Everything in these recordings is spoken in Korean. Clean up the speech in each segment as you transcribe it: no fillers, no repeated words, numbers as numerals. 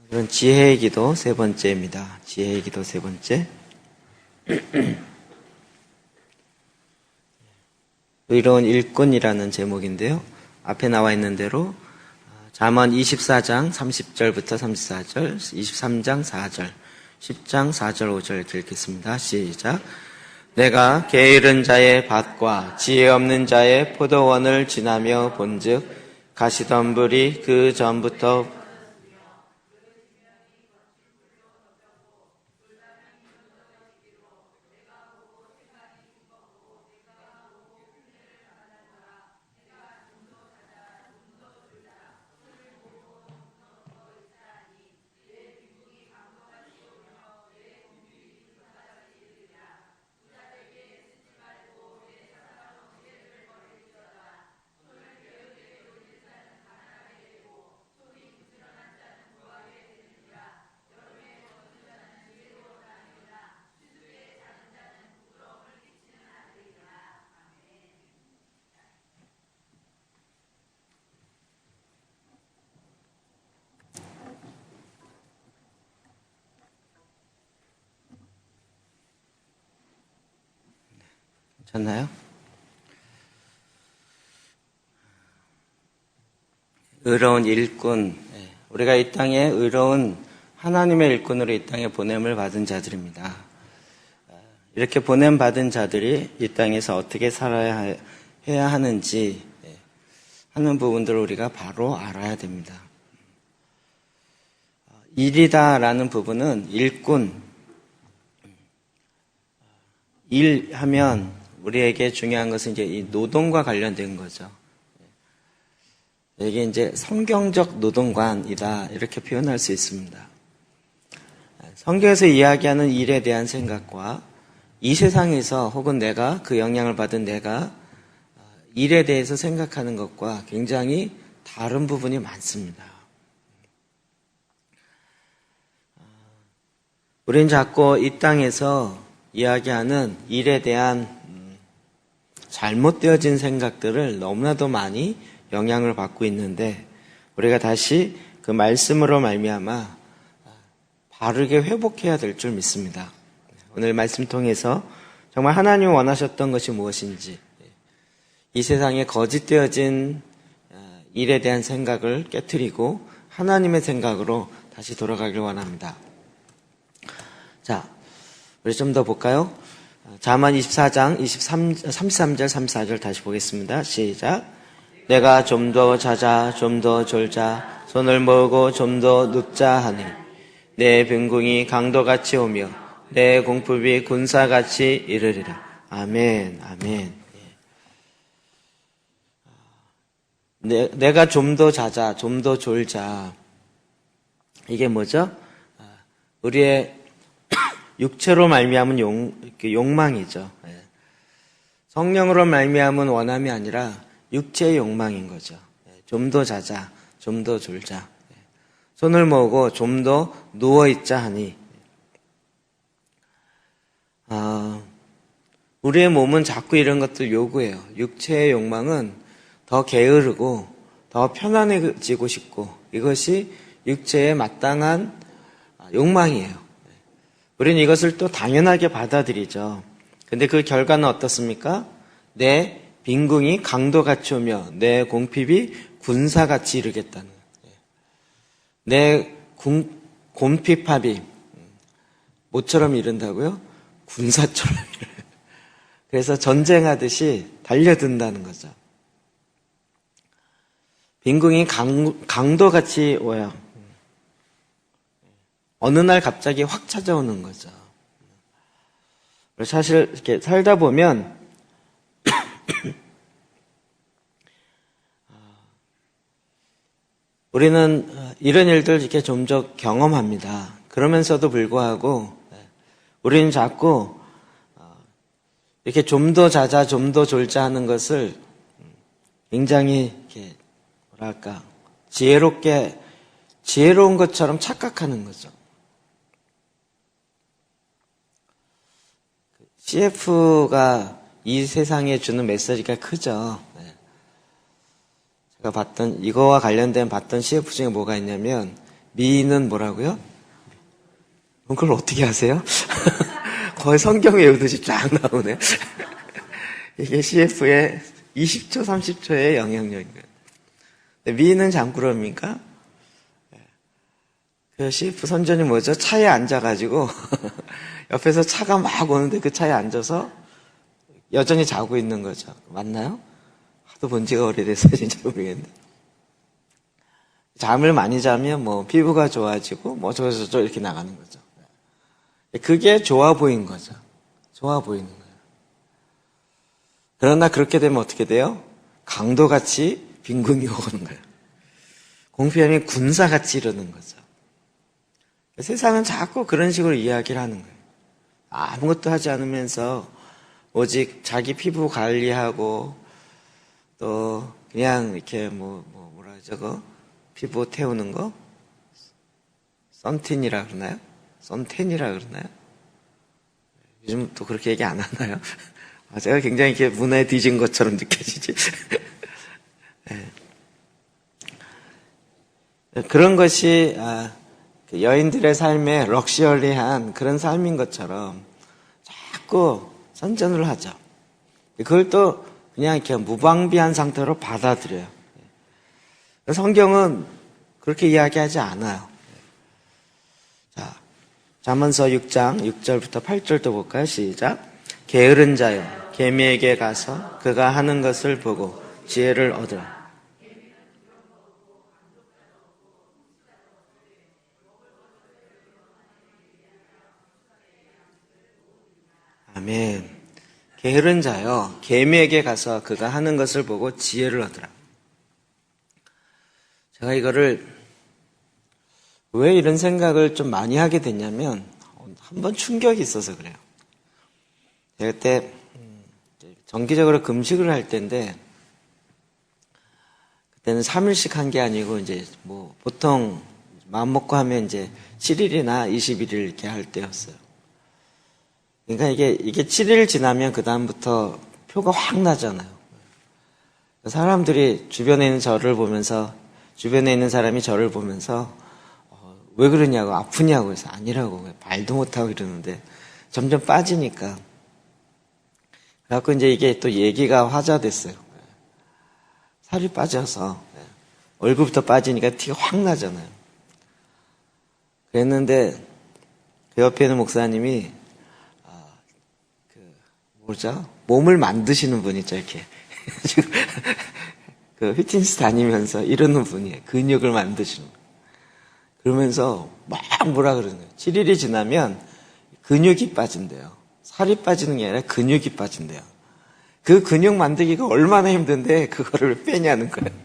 이건 지혜의 기도 세 번째입니다. 지혜의 기도 세 번째. 의로운 일꾼이라는 제목인데요. 앞에 나와 있는 대로 잠언 24장 30절부터 34절, 23장 4절, 10장 4절 5절 읽겠습니다. 시작. 내가 게으른 자의 밭과 지혜 없는 자의 포도원을 지나며 본즉 가시덤불이 그 전부터 잖나요? 의로운 일꾼, 우리가 이 땅에 의로운 하나님의 일꾼으로 이 땅에 보냄을 받은 자들입니다. 이렇게 보냄받은 자들이 이 땅에서 어떻게 살아야 해야 하는지 하는 부분들을 우리가 바로 알아야 됩니다. 일이다라는 부분은 일꾼, 일하면 우리에게 중요한 것은 이제 이 노동과 관련된 거죠. 이게 이제 성경적 노동관이다 이렇게 표현할 수 있습니다. 성경에서 이야기하는 일에 대한 생각과 이 세상에서 혹은 내가 그 영향을 받은 내가 일에 대해서 생각하는 것과 굉장히 다른 부분이 많습니다. 우린 자꾸 이 땅에서 이야기하는 일에 대한 잘못되어진 생각들을 너무나도 많이 영향을 받고 있는데 우리가 다시 그 말씀으로 말미암아 바르게 회복해야 될 줄 믿습니다. 오늘 말씀 통해서 정말 하나님이 원하셨던 것이 무엇인지 이 세상에 거짓되어진 일에 대한 생각을 깨트리고 하나님의 생각으로 다시 돌아가길 원합니다. 자, 우리 좀 더 볼까요? 잠언 24장 33절 34절 다시 보겠습니다. 시작. 내가 좀 더 자자 좀 더 졸자 손을 모으고 좀 더 눕자 하니 내 빈궁이 강도같이 오며 내 공품이 군사같이 이르리라. 아멘. 아멘. 내가 좀 더 자자 좀 더 졸자, 이게 뭐죠? 우리의 육체로 말미암은 욕망이죠. 성령으로 말미암은 원함이 아니라 육체의 욕망인 거죠. 좀 더 자자, 좀 더 졸자. 손을 모으고 좀 더 누워있자 하니 우리의 몸은 자꾸 이런 것들 요구해요. 육체의 욕망은 더 게으르고 더 편안해지고 싶고 이것이 육체의 마땅한 욕망이에요. 우리는 이것을 또 당연하게 받아들이죠. 근데 그 결과는 어떻습니까? 내 빈궁이 강도같이 오며 내 공핍이 군사같이 이르겠다는, 내 곰핍합이 모처럼 이른다고요? 군사처럼 이르. 그래서 전쟁하듯이 달려든다는 거죠. 빈궁이 강도같이 오요. 어느 날 갑자기 확 찾아오는 거죠. 사실 이렇게 살다 보면 우리는 이런 일들 이렇게 종종 경험합니다. 그러면서도 불구하고 우리는 자꾸 이렇게 좀 더 자자, 좀 더 졸자 하는 것을 굉장히 이렇게 뭐랄까 지혜로운 것처럼 착각하는 거죠. CF가 이 세상에 주는 메시지가 크죠. 제가 이거와 관련된 봤던 CF 중에 뭐가 있냐면 미는 뭐라고요? 그걸 어떻게 하세요? 거의 성경 외우듯이 쫙 나오네. 이게 CF의 20초, 30초의 영향력인 거예요. 미는 장꾸러미니까 그 CF 선전이 뭐죠? 차에 앉아가지고 옆에서 차가 막 오는데 그 차에 앉아서 여전히 자고 있는 거죠. 맞나요? 하도 본 지가 오래돼서 진짜 모르겠는데. 잠을 많이 자면 뭐 피부가 좋아지고 뭐 저저 이렇게 나가는 거죠. 그게 좋아 보인 거죠. 좋아 보이는 거예요. 그러나 그렇게 되면 어떻게 돼요? 강도같이 빈궁이 오는 거예요. 공포염이 군사같이 이러는 거죠. 세상은 자꾸 그런 식으로 이야기를 하는 거예요. 아무것도 하지 않으면서 오직 자기 피부 관리하고 또 그냥 이렇게 뭐라 저거 피부 태우는 거 선텐이라 그러나요? 선텐이라 그러나요? 요즘 또 그렇게 얘기 안 하나요? 제가 굉장히 이렇게 문화에 뒤진 것처럼 느껴지지. 네. 그런 것이 여인들의 삶에 럭셔리한 그런 삶인 것처럼 자꾸 선전을 하죠. 그걸 또 그냥 이렇게 무방비한 상태로 받아들여요. 성경은 그렇게 이야기하지 않아요. 자, 잠언서 6장 6절부터 8절도 볼까요? 시작. 게으른 자여, 개미에게 가서 그가 하는 것을 보고 지혜를 얻으라. 아멘. 게으른 자여, 개미에게 가서 그가 하는 것을 보고 지혜를 얻으라. 제가 이거를 왜 이런 생각을 좀 많이 하게 됐냐면 한번 충격이 있어서 그래요. 제가 그때 정기적으로 금식을 할 때인데 그때는 3일씩 한 게 아니고 이제 뭐 보통 마음 먹고 하면 이제 7일이나 21일 이렇게 할 때였어요. 그러니까 이게 7일 지나면 그다음부터 표가 확 나잖아요. 사람들이 주변에 있는 저를 보면서 주변에 있는 사람이 저를 보면서 왜 그러냐고, 아프냐고 해서 아니라고, 말도 못하고 이러는데 점점 빠지니까. 그래갖고 이제 이게 또 얘기가 화제됐어요. 살이 빠져서 얼굴부터 빠지니까 티가 확 나잖아요. 그랬는데 그 옆에 있는 목사님이 몸을 만드시는 분 있죠, 이렇게. 그 피트니스 다니면서 이러는 분이에요. 근육을 만드시는 분. 그러면서 막 뭐라 그러는 거예요. 7일이 지나면 근육이 빠진대요. 살이 빠지는 게 아니라 근육이 빠진대요. 그 근육 만들기가 얼마나 힘든데 그거를 빼냐는 거예요.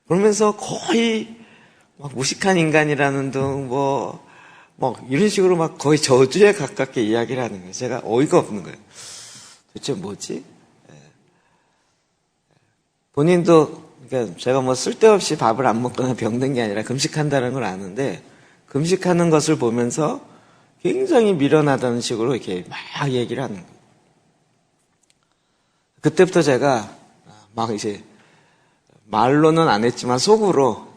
그러면서 거의 막 무식한 인간이라는 둥 이런 식으로 막 거의 저주에 가깝게 이야기를 하는 거예요. 제가 어이가 없는 거예요. 도대체 뭐지? 본인도, 그러니까 제가 뭐 쓸데없이 밥을 안 먹거나 병든 게 아니라 금식한다는 걸 아는데, 금식하는 것을 보면서 굉장히 미련하다는 식으로 이렇게 막 얘기를 하는 거예요. 그때부터 제가 막 이제 말로는 안 했지만 속으로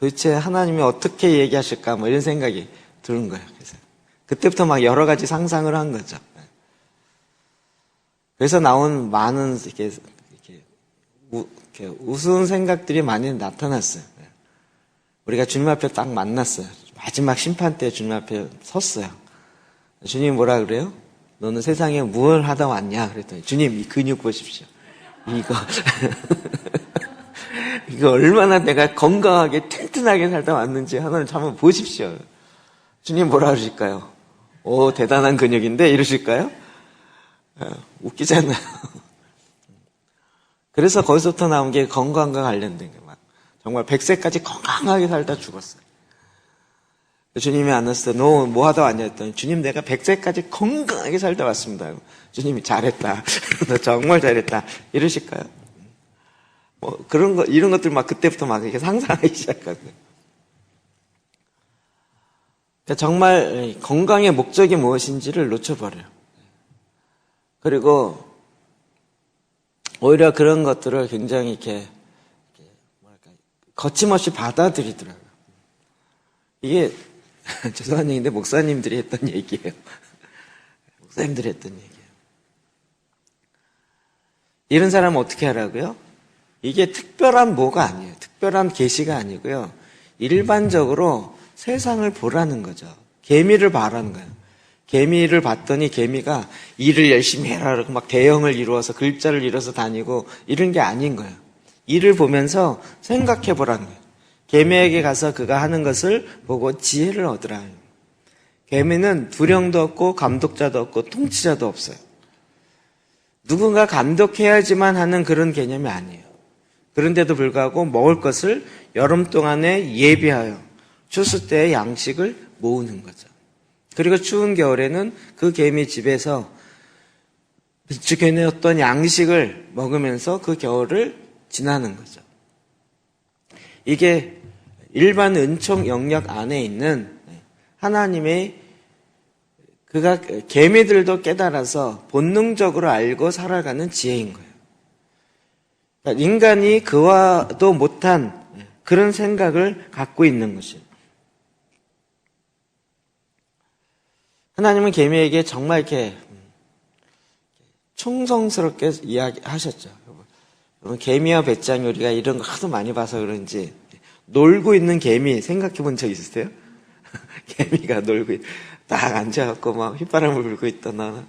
도대체 하나님이 어떻게 얘기하실까 뭐 이런 생각이 드는 거예요. 그래서 그때부터 막 여러 가지 상상을 한 거죠. 그래서 나온 많은 이렇게 우스운 생각들이 많이 나타났어요. 우리가 주님 앞에 딱 만났어요. 마지막 심판 때 주님 앞에 섰어요. 주님이 뭐라 그래요? 너는 세상에 무엇을 하다 왔냐? 그랬더니 주님 이 근육 보십시오. 이거 얼마나 내가 건강하게 튼튼하게 살다 왔는지 하나님 한번 보십시오. 주님 뭐라 그러실까요? 오, 대단한 근육인데 이러실까요? 웃기잖아요. 그래서 거기서부터 나온 게 건강과 관련된 게 막 정말 100세까지 건강하게 살다 죽었어요. 주님이 안 왔을 때 너 뭐 하다 왔냐 했더니 주님 내가 100세까지 건강하게 살다 왔습니다. 주님이 잘했다. 너 정말 잘했다. 이러실까요? 뭐 그런 거 이런 것들 막 그때부터 막 이렇게 상상하기 시작하고요. 그러니까 정말 건강의 목적이 무엇인지를 놓쳐버려요. 그리고 오히려 그런 것들을 굉장히 이렇게 뭐랄까 거침없이 받아들이더라고요. 이게 죄송한 얘기인데 목사님들이 했던 얘기예요. 목사님들이 했던 얘기예요. 이런 사람은 어떻게 하라고요? 이게 특별한 뭐가 아니에요. 특별한 계시가 아니고요. 일반적으로 세상을 보라는 거죠. 개미를 봐라는 거예요. 개미를 봤더니 개미가 일을 열심히 해라 그러고 막 대형을 이루어서 글자를 이뤄서 다니고 이런 게 아닌 거예요. 일을 보면서 생각해 보라는 거예요. 개미에게 가서 그가 하는 것을 보고 지혜를 얻으라. 개미는 두령도 없고 감독자도 없고 통치자도 없어요. 누군가 감독해야지만 하는 그런 개념이 아니에요. 그런데도 불구하고 먹을 것을 여름 동안에 예비하여 추수 때의 양식을 모으는 거죠. 그리고 추운 겨울에는 그 개미 집에서 비축해내었던 양식을 먹으면서 그 겨울을 지나는 거죠. 이게 일반 은총 영역 안에 있는 하나님의 그가 개미들도 깨달아서 본능적으로 알고 살아가는 지혜인 거예요. 그러니까 인간이 그와도 못한 그런 생각을 갖고 있는 것이에요. 하나님은 개미에게 정말 이렇게 충성스럽게 이야기하셨죠. 여러분, 개미와 배짱이 우리가 이런 거 하도 많이 봐서 그런지 놀고 있는 개미 생각해 본 적 있으세요? 개미가 놀고 딱 앉아갖고 막 휘바람을 불고 있거나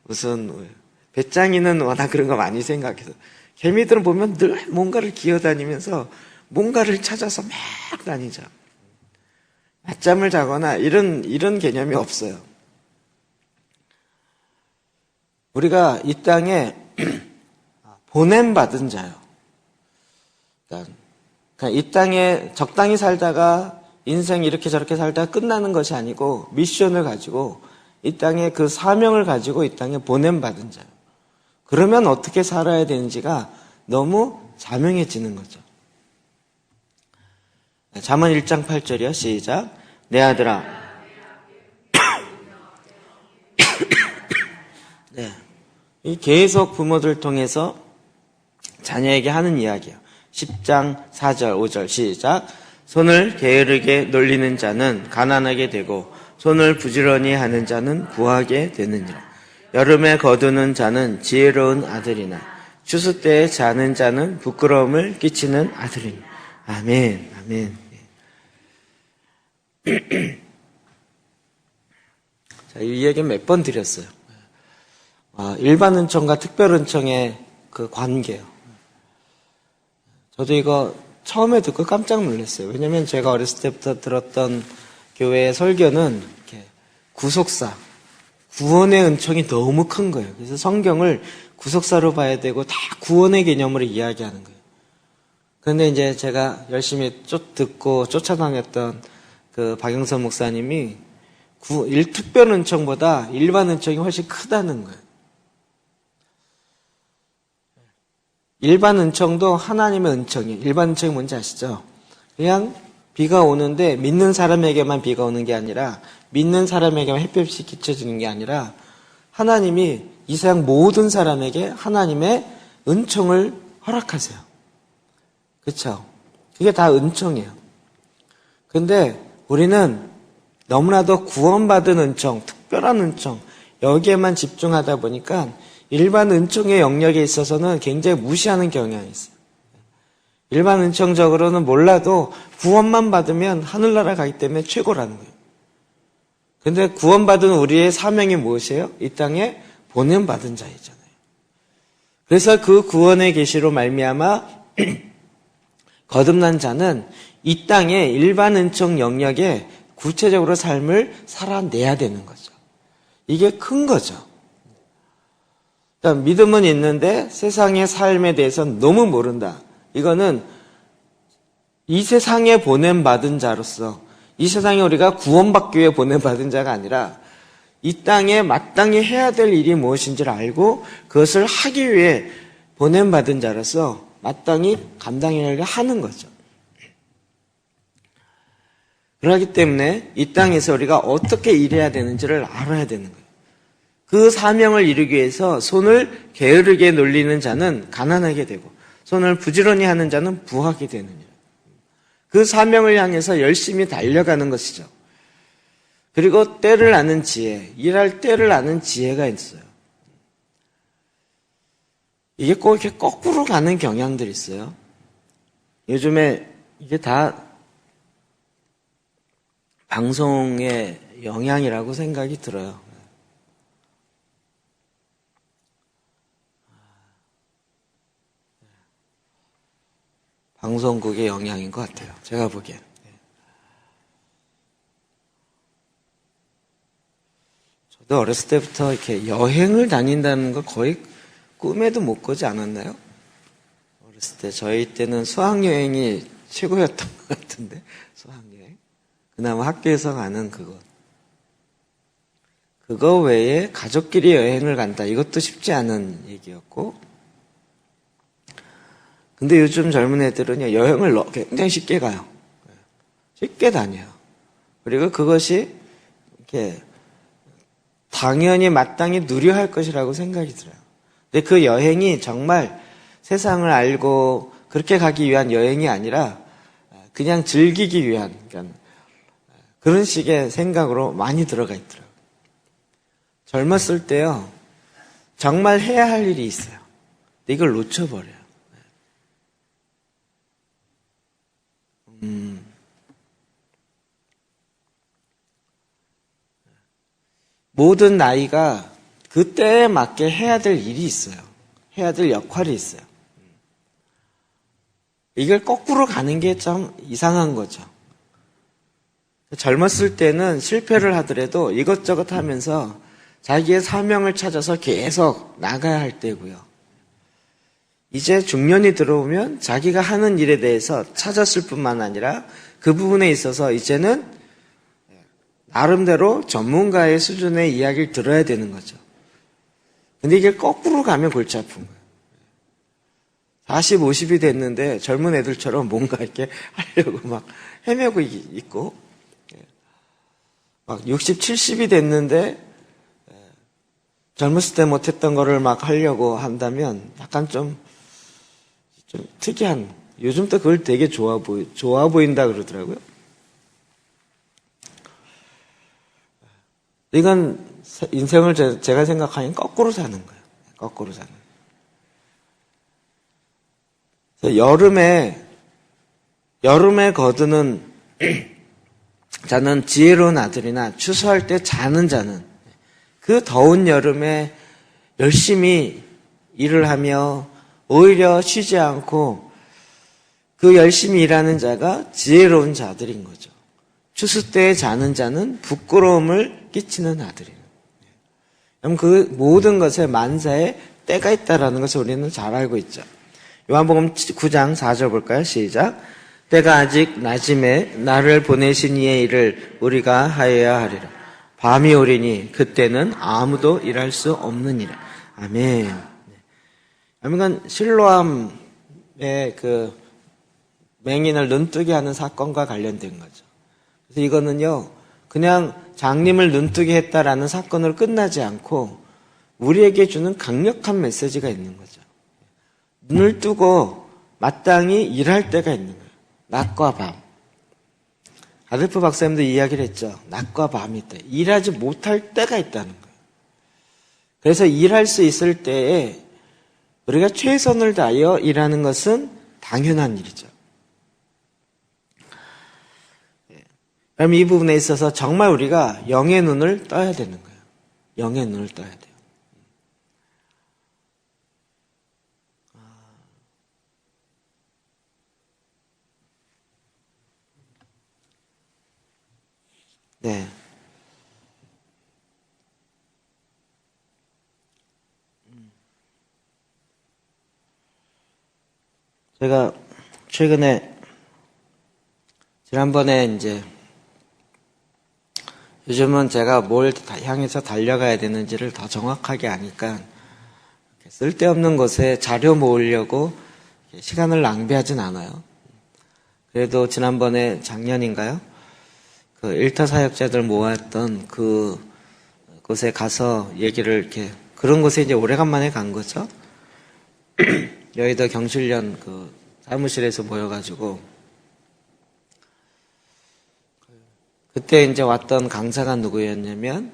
무슨 배짱이는 워낙 그런 거 많이 생각해서 개미들은 보면 늘 뭔가를 기어다니면서 뭔가를 찾아서 막 다니죠. 낮잠을 자거나 이런 개념이 없어요. 우리가 이 땅에 보냄받은 자요. 그러니까 이 땅에 적당히 살다가 인생 이렇게 저렇게 살다가 끝나는 것이 아니고 미션을 가지고 이 땅에 그 사명을 가지고 이 땅에 보냄받은 자요. 그러면 어떻게 살아야 되는지가 너무 자명해지는 거죠. 잠언 1장 8절이요. 시작. 내 아들아. 네. 이 계속 부모들 통해서 자녀에게 하는 이야기예요. 10장 4절 5절 시작. 손을 게으르게 놀리는 자는 가난하게 되고 손을 부지런히 하는 자는 부하게 되느니라. 여름에 거두는 자는 지혜로운 아들이나 추수 때에 자는 자는 부끄러움을 끼치는 아들이니. 아멘. 아멘. 자, 이 얘기 몇 번 드렸어요. 일반 은총과 특별 은총의 그 관계요. 저도 이거 처음에 듣고 깜짝 놀랐어요. 왜냐면 제가 어렸을 때부터 들었던 교회의 설교는 이렇게 구속사, 구원의 은총이 너무 큰 거예요. 그래서 성경을 구속사로 봐야 되고 다 구원의 개념으로 이야기하는 거예요. 그런데 이제 제가 열심히 듣고 쫓아다녔던 그 박영선 목사님이 특별 은총보다 일반 은총이 훨씬 크다는 거예요. 일반 은총도 하나님의 은총이에요. 일반 은총이 뭔지 아시죠? 그냥 비가 오는데 믿는 사람에게만 비가 오는 게 아니라 믿는 사람에게만 햇볕이 비춰지는 게 아니라 하나님이 이 세상 모든 사람에게 하나님의 은총을 허락하세요. 그렇죠? 그게 다 은총이에요. 근데 우리는 너무나도 구원받은 은총, 특별한 은총 여기에만 집중하다 보니까 일반 은총의 영역에 있어서는 굉장히 무시하는 경향이 있어요. 일반 은총적으로는 몰라도 구원만 받으면 하늘나라 가기 때문에 최고라는 거예요. 근데 구원받은 우리의 사명이 무엇이에요? 이 땅에 보냄받은 자이잖아요. 그래서 그 구원의 계시로 말미암아 거듭난 자는 이 땅의 일반 은총 영역에 구체적으로 삶을 살아내야 되는 거죠. 이게 큰 거죠. 그러니까 믿음은 있는데 세상의 삶에 대해서는 너무 모른다. 이거는 이 세상에 보냄받은 자로서 이 세상에 우리가 구원받기 위해 보냄받은 자가 아니라 이 땅에 마땅히 해야 될 일이 무엇인지를 알고 그것을 하기 위해 보냄받은 자로서 마땅히 감당해야 하는 거죠. 그렇기 때문에 이 땅에서 우리가 어떻게 일해야 되는지를 알아야 되는 거예요. 그 사명을 이루기 위해서 손을 게으르게 놀리는 자는 가난하게 되고 손을 부지런히 하는 자는 부하게 되느니라. 그 사명을 향해서 열심히 달려가는 것이죠. 그리고 때를 아는 지혜, 일할 때를 아는 지혜가 있어요. 이게 꼭 이렇게 거꾸로 가는 경향들이 있어요. 요즘에 이게 다 방송의 영향이라고 생각이 들어요. 방송국의 영향인 것 같아요. 제가 보기엔. 저도 어렸을 때부터 이렇게 여행을 다닌다는 걸 거의 꿈에도 못 꾸지 않았나요? 어렸을 때 저희 때는 수학여행이 최고였던 것 같은데, 수학여행. 그나마 학교에서 가는 그거 외에 가족끼리 여행을 간다. 이것도 쉽지 않은 얘기였고. 근데 요즘 젊은 애들은요, 여행을 굉장히 쉽게 가요. 쉽게 다녀요. 그리고 그것이 이렇게 당연히 마땅히 누려야 할 것이라고 생각이 들어요. 근데 그 여행이 정말 세상을 알고 그렇게 가기 위한 여행이 아니라 그냥 즐기기 위한, 그러니까 그런 식의 생각으로 많이 들어가 있더라고요. 젊었을 때요, 정말 해야 할 일이 있어요. 근데 이걸 놓쳐버려요. 모든 나이가 그때에 맞게 해야 될 일이 있어요. 해야 될 역할이 있어요. 이걸 거꾸로 가는 게 참 이상한 거죠. 젊었을 때는 실패를 하더라도 이것저것 하면서 자기의 사명을 찾아서 계속 나가야 할 때고요. 이제 중년이 들어오면 자기가 하는 일에 대해서 찾았을 뿐만 아니라 그 부분에 있어서 이제는 나름대로 전문가의 수준의 이야기를 들어야 되는 거죠. 근데 이게 거꾸로 가면 골치 아픈 거예요. 40, 50이 됐는데 젊은 애들처럼 뭔가 이렇게 하려고 막 헤매고 있고, 막 60, 70이 됐는데 젊었을 때 못했던 거를 막 하려고 한다면 약간 좀 특이한, 요즘 또 그걸 되게 좋아 보인다 그러더라고요. 이건 인생을 제가 생각하기엔 거꾸로 사는 거예요. 거꾸로 사는 거예요. 여름에 거두는 자는 지혜로운 아들이나 추수할 때 자는 자는 그 더운 여름에 열심히 일을 하며 오히려 쉬지 않고 그 열심히 일하는 자가 지혜로운 자들인 거죠. 추수 때에 자는 자는 부끄러움을 끼치는 아들이에요. 그럼 그 모든 것에 만사에 때가 있다라는 것을 우리는 잘 알고 있죠. 요한복음 9장 4절 볼까요? 시작. 때가 아직 낮음에 나를 보내신 이의 일을 우리가 하여야 하리라. 밤이 오리니 그때는 아무도 일할 수 없느니라. 아멘. 그러니까 실로암의 그 맹인을 눈뜨게 하는 사건과 관련된 거죠. 그래서 이거는요, 그냥 장님을 눈뜨게 했다라는 사건으로 끝나지 않고 우리에게 주는 강력한 메시지가 있는 거죠. 눈을 뜨고 마땅히 일할 때가 있는 거예요. 낮과 밤. 아들프 박사님도 이야기를 했죠. 낮과 밤이 있다. 일하지 못할 때가 있다는 거예요. 그래서 일할 수 있을 때에 우리가 최선을 다하여 일하는 것은 당연한 일이죠. 그럼 이 부분에 있어서 정말 우리가 영의 눈을 떠야 되는 거예요. 영의 눈을 떠야 돼요. 네. 제가 최근에 지난번에 이제 요즘은 제가 뭘 향해서 달려가야 되는지를 더 정확하게 아니까 쓸데없는 것에 자료 모으려고 시간을 낭비하진 않아요. 그래도 지난번에 작년인가요? 그 일타 사역자들 모았던 그 곳에 가서 얘기를 이렇게 그런 곳에 이제 오래간만에 간 거죠. 여의도 경실련 그 사무실에서 모여가지고 그때 이제 왔던 강사가 누구였냐면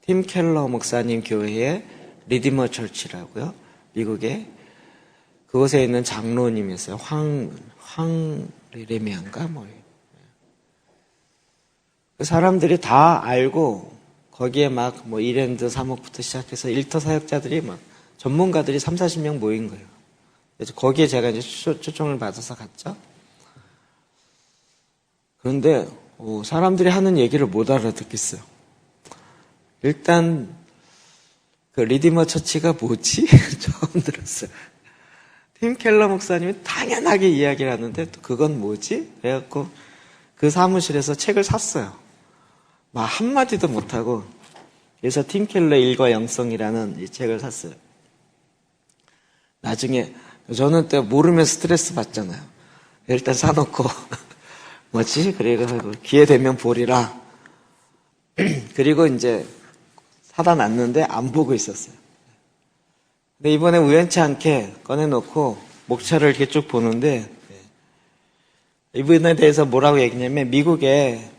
팀 켈러 목사님 교회의 리디머 철치라고요. 미국에 그곳에 있는 장로님이었어요. 황리레미안가 그 사람들이 다 알고 거기에 막 이랜드 사목부터 시작해서 일터 사역자들이 막 전문가들이 30-40명 모인 거예요. 그래서 거기에 제가 이제 초청을 받아서 갔죠. 그런데 사람들이 하는 얘기를 못 알아듣겠어요. 일단 그 리디머 처치가 뭐지? 처음 들었어요. 팀 켈러 목사님이 당연하게 이야기를 하는데 또 그건 뭐지? 그래갖고 그 사무실에서 책을 샀어요. 막 한마디도 못하고 그래서 팀 켈러 일과 영성이라는 이 책을 샀어요. 나중에 저는 또 모르면 스트레스 받잖아요. 일단 사놓고 뭐지? 그리고 기회 되면 보리라. 그리고 이제 사다 놨는데 안 보고 있었어요. 근데 이번에 우연치 않게 꺼내놓고 목차를 이렇게 쭉 보는데 이분에 대해서 뭐라고 얘기냐면 미국에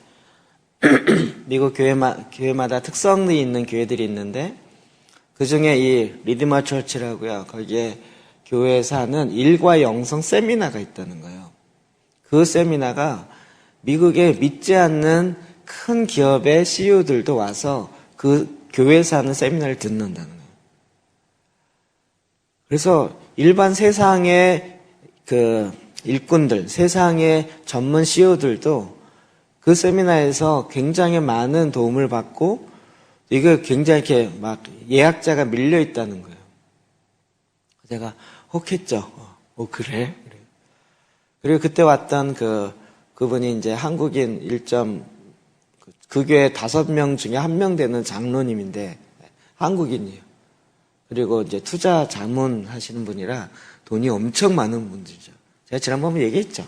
미국 교회마다 특성이 있는 교회들이 있는데 그 중에 이 리디머 처치라고요. 거기에 교회에서 하는 일과 영성 세미나가 있다는 거예요. 그 세미나가 미국에 믿지 않는 큰 기업의 CEO들도 와서 그 교회에서 하는 세미나를 듣는다는 거예요. 그래서 일반 세상의 그 일꾼들, 세상의 전문 CEO들도 그 세미나에서 굉장히 많은 도움을 받고 이거 굉장히 이렇게 막 예약자가 밀려 있다는 거예요. 제가 혹했죠. 그래? 그리고 그때 왔던 그분이 이제 한국인 그 교회 5명 중에 1명 되는 장로님인데 한국인이에요. 그리고 이제 투자 자문 하시는 분이라 돈이 엄청 많은 분들이죠. 제가 지난번에 얘기했죠.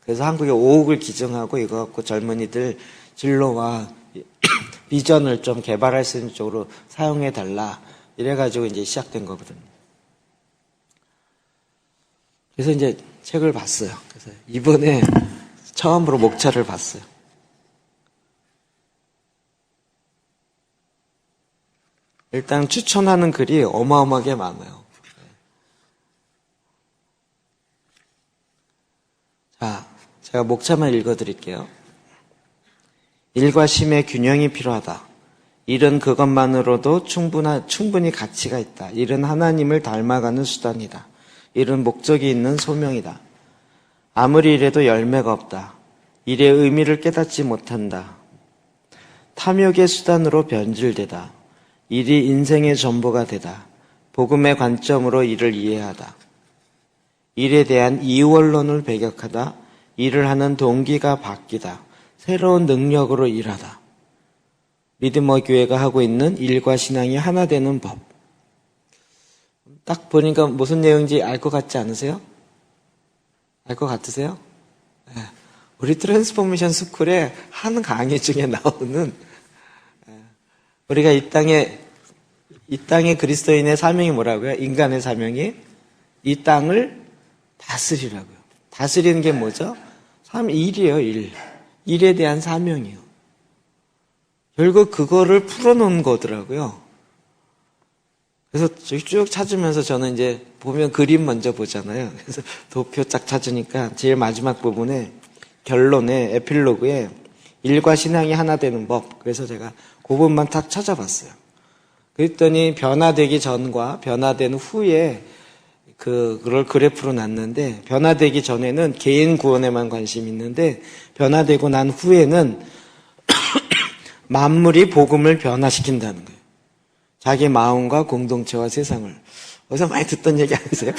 그래서 한국에 5억을 기증하고 이거 갖고 젊은이들 진로와 비전을 좀 개발할 수 있는 쪽으로 사용해 달라. 이래가지고 이제 시작된 거거든요. 그래서 이제 책을 봤어요. 그래서 이번에 처음으로 목차를 봤어요. 일단 추천하는 글이 어마어마하게 많아요. 자, 제가 목차만 읽어드릴게요. 일과 심의 균형이 필요하다. 일은 그것만으로도 충분히 가치가 있다. 일은 하나님을 닮아가는 수단이다. 일은 목적이 있는 소명이다. 아무리 일해도 열매가 없다. 일의 의미를 깨닫지 못한다. 탐욕의 수단으로 변질되다. 일이 인생의 전부가 되다. 복음의 관점으로 일을 이해하다. 일에 대한 이원론을 배격하다. 일을 하는 동기가 바뀌다. 새로운 능력으로 일하다. 리디머 교회가 하고 있는 일과 신앙이 하나 되는 법. 딱 보니까 무슨 내용인지 알 것 같지 않으세요? 알 것 같으세요? 네. 우리 트랜스포메이션 스쿨의 한 강의 중에 나오는 우리가 이 땅의 그리스도인의 사명이 뭐라고요? 인간의 사명이 이 땅을 다스리라고요. 다스리는 게 뭐죠? 일이에요, 일. 일에 대한 사명이요. 결국 그거를 풀어놓은 거더라고요. 그래서 쭉 찾으면서 저는 이제 보면 그림 먼저 보잖아요. 그래서 도표 딱 찾으니까 제일 마지막 부분에 결론에 에필로그에 일과 신앙이 하나 되는 법. 그래서 제가 그 부분만 딱 찾아봤어요. 그랬더니 변화되기 전과 변화된 후에 그걸 그래프로 놨는데 변화되기 전에는 개인 구원에만 관심이 있는데 변화되고 난 후에는 만물이 복음을 변화시킨다는 거예요. 자기 마음과 공동체와 세상을. 어디서 많이 듣던 얘기 아니세요?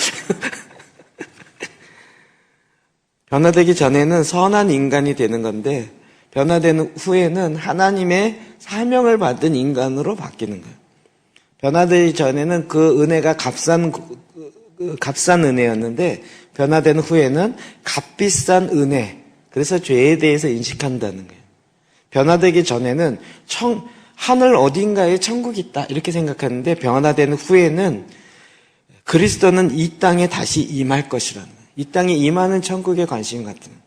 변화되기 전에는 선한 인간이 되는 건데 변화된 후에는 하나님의 사명을 받은 인간으로 바뀌는 거예요. 변화되기 전에는 그 은혜가 값싼 은혜였는데 변화된 후에는 값비싼 은혜. 그래서 죄에 대해서 인식한다는 거예요. 변화되기 전에는 하늘 어딘가에 천국이 있다 이렇게 생각하는데 변화된 후에는 그리스도는 이 땅에 다시 임할 것이라는 거예요. 이 땅에 임하는 천국에 관심 같은 거예요.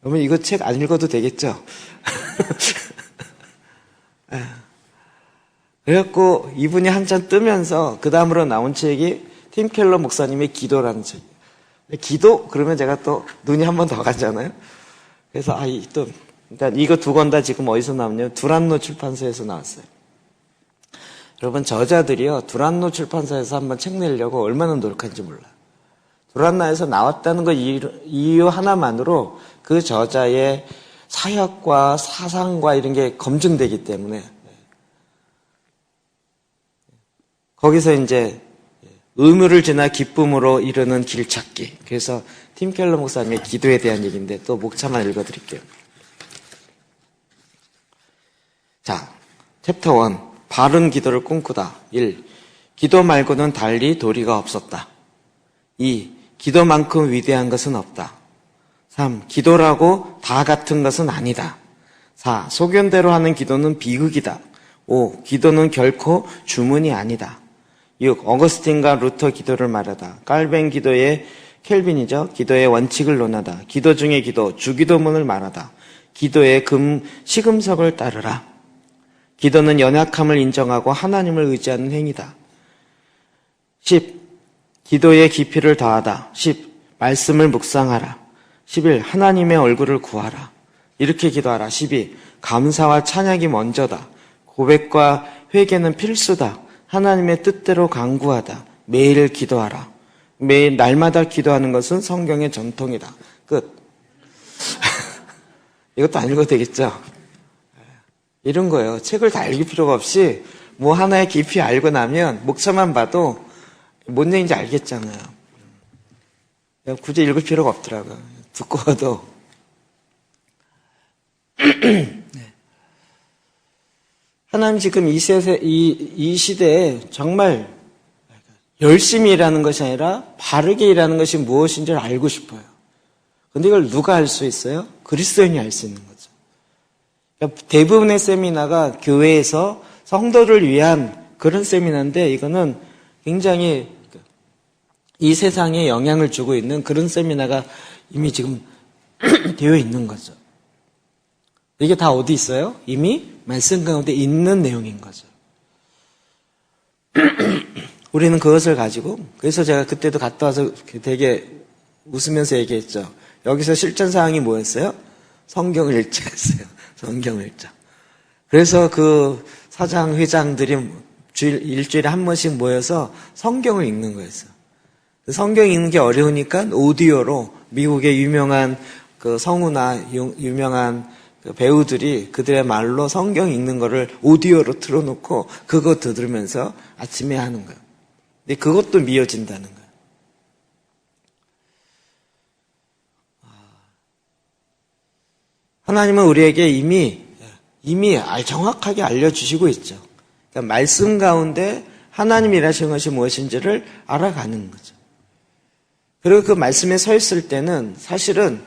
여러분 이거 책 안 읽어도 되겠죠? 그래갖고 이분이 한참 뜨면서 그 다음으로 나온 책이 팀 켈러 목사님의 기도라는 책. 기도? 그러면 제가 또 눈이 한 번 더 가잖아요. 그래서 일단 이거 두 권 다 지금 어디서 나왔냐면 두란노 출판사에서 나왔어요. 여러분 저자들이요 두란노 출판사에서 한번 책 내려고 얼마나 노력한지 몰라요. 두란노에서 나왔다는 거 이유 하나만으로 그 저자의 사역과 사상과 이런 게 검증되기 때문에 거기서 이제 의무를 지나 기쁨으로 이르는 길 찾기. 그래서 팀 켈러 목사님의 기도에 대한 얘기인데 또 목차만 읽어드릴게요. 자, 챕터 1. 바른 기도를 꿈꾸다. 1. 기도 말고는 달리 도리가 없었다. 2. 기도만큼 위대한 것은 없다. 3. 기도라고 다 같은 것은 아니다. 4. 소견대로 하는 기도는 비극이다. 5. 기도는 결코 주문이 아니다. 6. 어거스틴과 루터 기도를 말하다. 깔뱅 기도의 켈빈이죠. 기도의 원칙을 논하다. 기도 중의 기도, 주기도문을 말하다. 기도의 시금석을 따르라. 기도는 연약함을 인정하고 하나님을 의지하는 행위다. 10. 기도의 깊이를 더하다. 10. 말씀을 묵상하라. 11. 하나님의 얼굴을 구하라. 이렇게 기도하라. 12. 감사와 찬양이 먼저다. 고백과 회개는 필수다. 하나님의 뜻대로 간구하다. 매일 기도하라. 매일 날마다 기도하는 것은 성경의 전통이다. 끝. 이것도 안 읽어도 되겠죠? 이런 거예요. 책을 다 읽을 필요가 없이 뭐 하나의 깊이 알고 나면 목차만 봐도 뭔 얘기인지 알겠잖아요. 굳이 읽을 필요가 없더라고요. 듣고 와도. 하나님 지금 이 시대에 정말 열심히 일하는 것이 아니라 바르게 일하는 것이 무엇인지를 알고 싶어요. 근데 이걸 누가 알 수 있어요? 그리스도인이 알 수 있는 거죠. 그러니까 대부분의 세미나가 교회에서 성도를 위한 그런 세미나인데 이거는 굉장히 이 세상에 영향을 주고 있는 그런 세미나가 이미 지금 되어 있는 거죠. 이게 다 어디 있어요? 이미 말씀 가운데 있는 내용인 거죠. 우리는 그것을 가지고, 그래서 제가 그때도 갔다 와서 되게 웃으면서 얘기했죠. 여기서 실전 사항이 뭐였어요? 성경을 읽자 했어요. 성경을 읽자. 그래서 그 사장, 회장들이 일주일에 한 번씩 모여서 성경을 읽는 거였어요. 성경 읽는 게 어려우니까 오디오로 미국의 유명한 그 성우나 유명한 그 배우들이 그들의 말로 성경 읽는 거를 오디오로 틀어놓고 그거 들으면서 아침에 하는 거예요. 근데 그것도 미어진다는 거예요. 하나님은 우리에게 이미 정확하게 알려주시고 있죠. 그러니까 말씀 가운데 하나님이 일하시는 것이 무엇인지를 알아가는 거죠. 그리고 그 말씀에 서 있을 때는 사실은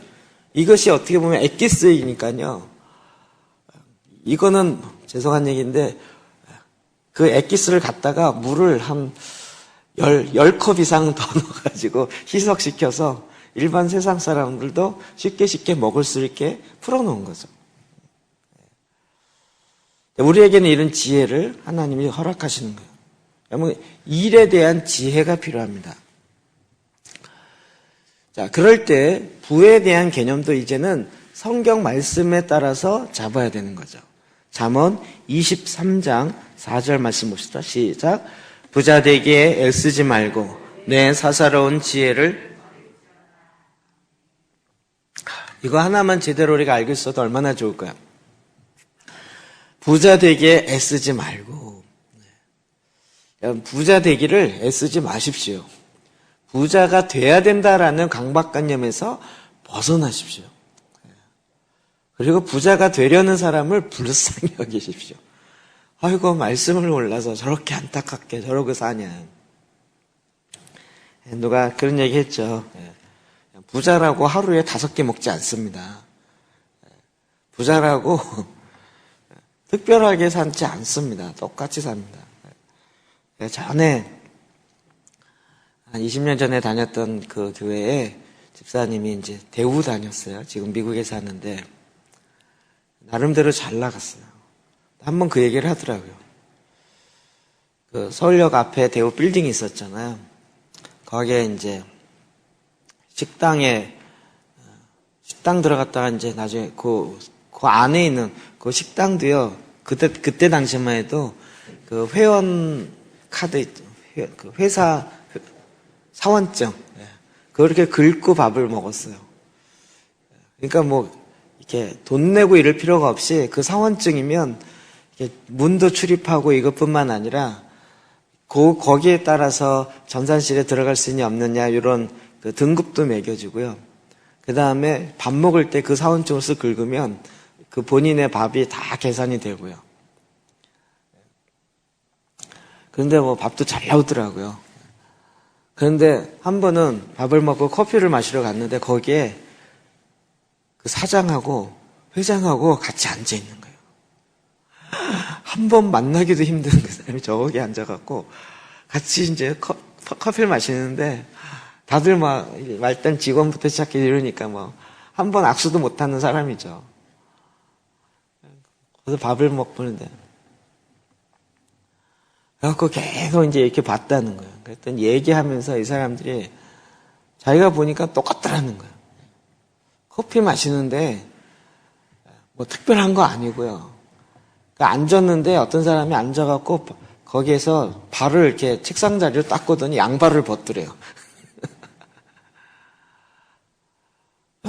이것이 어떻게 보면 엑기스이니까요. 이거는 죄송한 얘기인데 그 엑기스를 갖다가 물을 한 10컵 이상 더 넣어가지고 희석시켜서 일반 세상 사람들도 쉽게 먹을 수 있게 풀어놓은 거죠. 우리에게는 이런 지혜를 하나님이 허락하시는 거예요. 여러분, 일에 대한 지혜가 필요합니다. 자, 그럴 때 부에 대한 개념도 이제는 성경 말씀에 따라서 잡아야 되는 거죠. 잠언 23장 4절 말씀 봅시다. 시작. 부자 되기에 애쓰지 말고 내 사사로운 지혜를 이거 하나만 제대로 우리가 알고 있어도 얼마나 좋을까요? 부자 되기에 애쓰지 말고 부자 되기를 애쓰지 마십시오. 부자가 돼야 된다라는 강박관념에서 벗어나십시오. 그리고 부자가 되려는 사람을 불쌍히 여기십시오. 아이고 말씀을 몰라서 저렇게 안타깝게 저러고 사냐. 누가 그런 얘기 했죠. 부자라고 하루에 5개 먹지 않습니다. 부자라고 특별하게 살지 않습니다. 똑같이 삽니다. 전에 한 20년 전에 다녔던 그 교회에 집사님이 이제 대우 다녔어요. 지금 미국에 사는데 나름대로 잘 나갔어요. 한번 그 얘기를 하더라고요. 그 서울역 앞에 대우 빌딩이 있었잖아요. 거기에 이제 식당 들어갔다가 이제 나중에 그 안에 있는 그 식당도요. 그때 당시만 해도 그 회원 카드 있죠. 그 회사 사원증. 그렇게 긁고 밥을 먹었어요. 그러니까 뭐 이렇게 돈 내고 이럴 필요가 없이 그 사원증이면 이렇게 문도 출입하고 이것뿐만 아니라 거기에 따라서 전산실에 들어갈 수 있냐 없느냐 이런 그 등급도 매겨지고요. 그 다음에 밥 먹을 때 그 사원증을 쓱 긁으면 그 본인의 밥이 다 계산이 되고요. 그런데 뭐 밥도 잘 나오더라고요. 그런데 한 번은 밥을 먹고 커피를 마시러 갔는데 거기에 그 사장하고 회장하고 같이 앉아 있는 거예요. 한 번 만나기도 힘든 그 사람이 저기 앉아갖고 같이 이제 커피를 마시는데 다들 막 말단 직원부터 시작해 이러니까 뭐 한 번 악수도 못하는 사람이죠. 그래서 밥을 먹는데 그래갖고 계속 이제 이렇게 봤다는 거예요. 그랬더니 얘기하면서 이 사람들이 자기가 보니까 똑같다라는 거예요. 커피 마시는데 뭐 특별한 거 아니고요. 앉았는데 어떤 사람이 앉아갖고 거기에서 발을 이렇게 책상 자리로 닦고더니 양발을 벗더래요.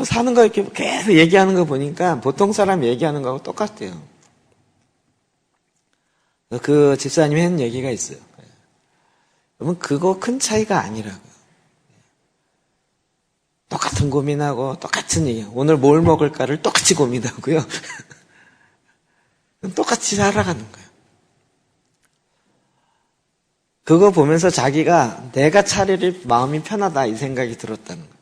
사는 거 이렇게 계속 얘기하는 거 보니까 보통 사람 얘기하는 거하고 똑같아요. 그 집사님이 한 얘기가 있어요. 여러분 그거 큰 차이가 아니라고요. 똑같은 고민하고 똑같은 얘기. 오늘 뭘 먹을까를 똑같이 고민하고요. 똑같이 살아가는 거예요. 그거 보면서 자기가 내가 차라리 마음이 편하다 이 생각이 들었다는 거예요.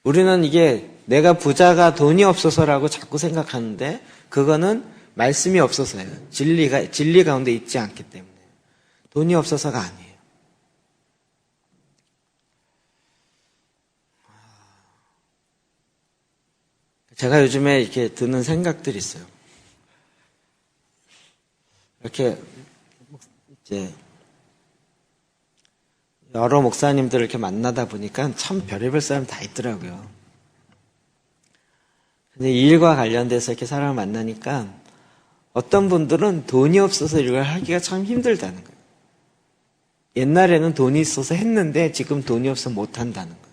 우리는 이게 내가 부자가 돈이 없어서라고 자꾸 생각하는데 그거는 말씀이 없어서예요. 진리 가운데 있지 않기 때문에. 돈이 없어서가 아니에요. 제가 요즘에 이렇게 드는 생각들이 있어요. 이렇게 이제 여러 목사님들을 이렇게 만나다 보니까 참 별의별 사람 다 있더라고요. 근데 이 일과 관련돼서 이렇게 사람을 만나니까 어떤 분들은 돈이 없어서 이걸 하기가 참 힘들다는 거예요. 옛날에는 돈이 있어서 했는데 지금 돈이 없어서 못 한다는 거예요.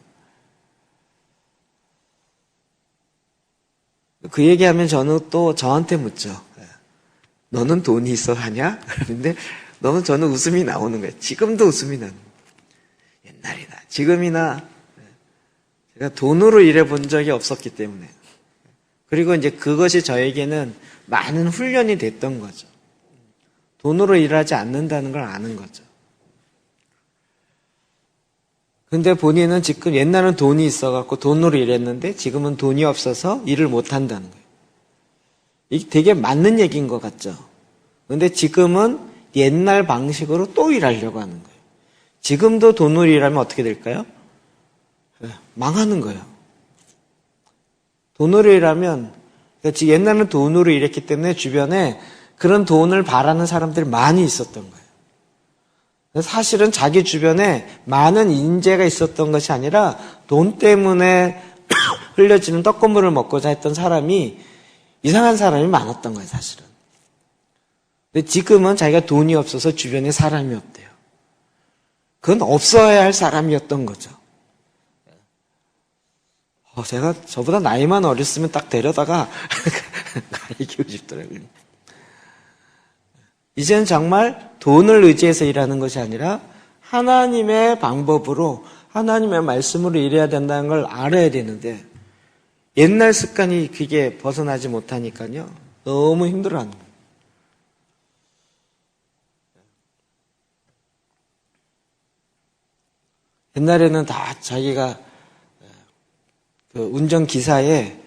그 얘기하면 저는 또 저한테 묻죠. 너는 돈이 있어 하냐? 그런데 저는 웃음이 나오는 거예요. 지금도 웃음이 나는 거예요. 옛날이나 지금이나 제가 돈으로 일해본 적이 없었기 때문에 그리고 이제 그것이 저에게는 많은 훈련이 됐던 거죠. 돈으로 일하지 않는다는 걸 아는 거죠. 근데 본인은 지금 옛날은 돈이 있어갖고 돈으로 일했는데 지금은 돈이 없어서 일을 못 한다는 거예요. 이게 되게 맞는 얘기인 것 같죠. 근데 지금은 옛날 방식으로 또 일하려고 하는 거예요. 지금도 돈으로 일하면 어떻게 될까요? 망하는 거예요. 돈으로 일하면 옛날에는 돈으로 일했기 때문에 주변에 그런 돈을 바라는 사람들이 많이 있었던 거예요. 사실은 자기 주변에 많은 인재가 있었던 것이 아니라 돈 때문에 흘려지는 떡고물을 먹고자 했던 사람이 이상한 사람이 많았던 거예요, 사실은. 근데 지금은 자기가 돈이 없어서 주변에 사람이 없대요. 그건 없어야 할 사람이었던 거죠. 제가 저보다 나이만 어렸으면 딱 데려다가 가르치고 싶더라고요. 이제는 정말 돈을 의지해서 일하는 것이 아니라 하나님의 방법으로 하나님의 말씀으로 일해야 된다는 걸 알아야 되는데 옛날 습관이 그게 벗어나지 못하니까요. 너무 힘들어하는 거예요. 옛날에는 다 자기가 그 운전기사에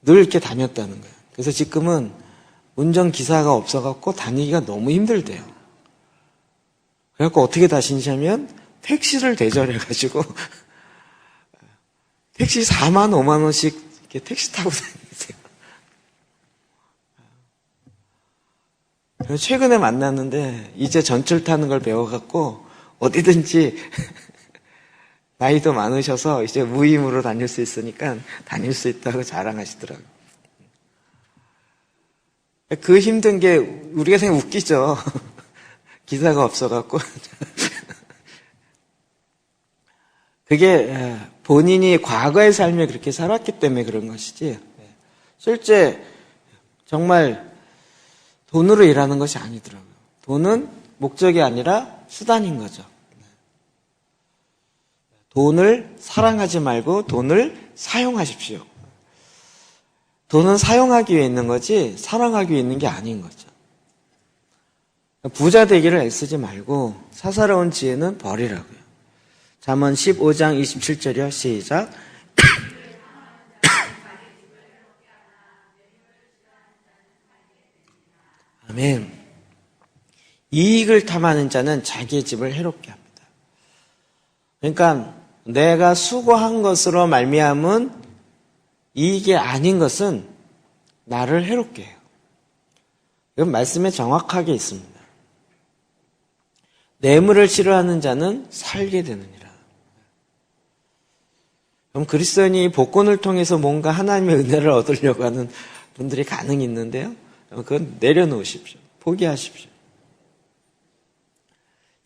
늘 이렇게 다녔다는 거예요. 그래서 지금은 운전기사가 없어갖고 다니기가 너무 힘들대요. 그래갖고 어떻게 다니냐면 택시를 대절해가지고 택시 4만, 5만 원씩 이렇게 택시 타고 다니세요. 최근에 만났는데 이제 전철 타는 걸 배워갖고 어디든지 나이도 많으셔서 이제 무임으로 다닐 수 있으니까 다닐 수 있다고 자랑하시더라고요. 그 힘든 게 우리가 생각 웃기죠. 기사가 없어갖고. 그게 본인이 과거의 삶에 그렇게 살았기 때문에 그런 것이지, 실제 정말 돈으로 일하는 것이 아니더라고요. 돈은 목적이 아니라 수단인 거죠. 돈을 사랑하지 말고 돈을 사용하십시오. 돈은 사용하기 위해 있는 거지 사랑하기 위해 있는 게 아닌 거죠. 부자 되기를 애쓰지 말고 사사로운 지혜는 버리라고요. 잠언 15장 27절이요. 시작. 아멘. 이익을 탐하는 자는 자기의 집을 해롭게 합니다. 그러니까 내가 수고한 것으로 말미암은 이익이 아닌 것은 나를 해롭게 해요. 이건 말씀에 정확하게 있습니다. 뇌물을 싫어하는 자는 살게 되느니라. 그럼 그리스도인이 복권을 통해서 뭔가 하나님의 은혜를 얻으려고 하는 분들이 가능히 있는데요. 그건 내려놓으십시오. 포기하십시오.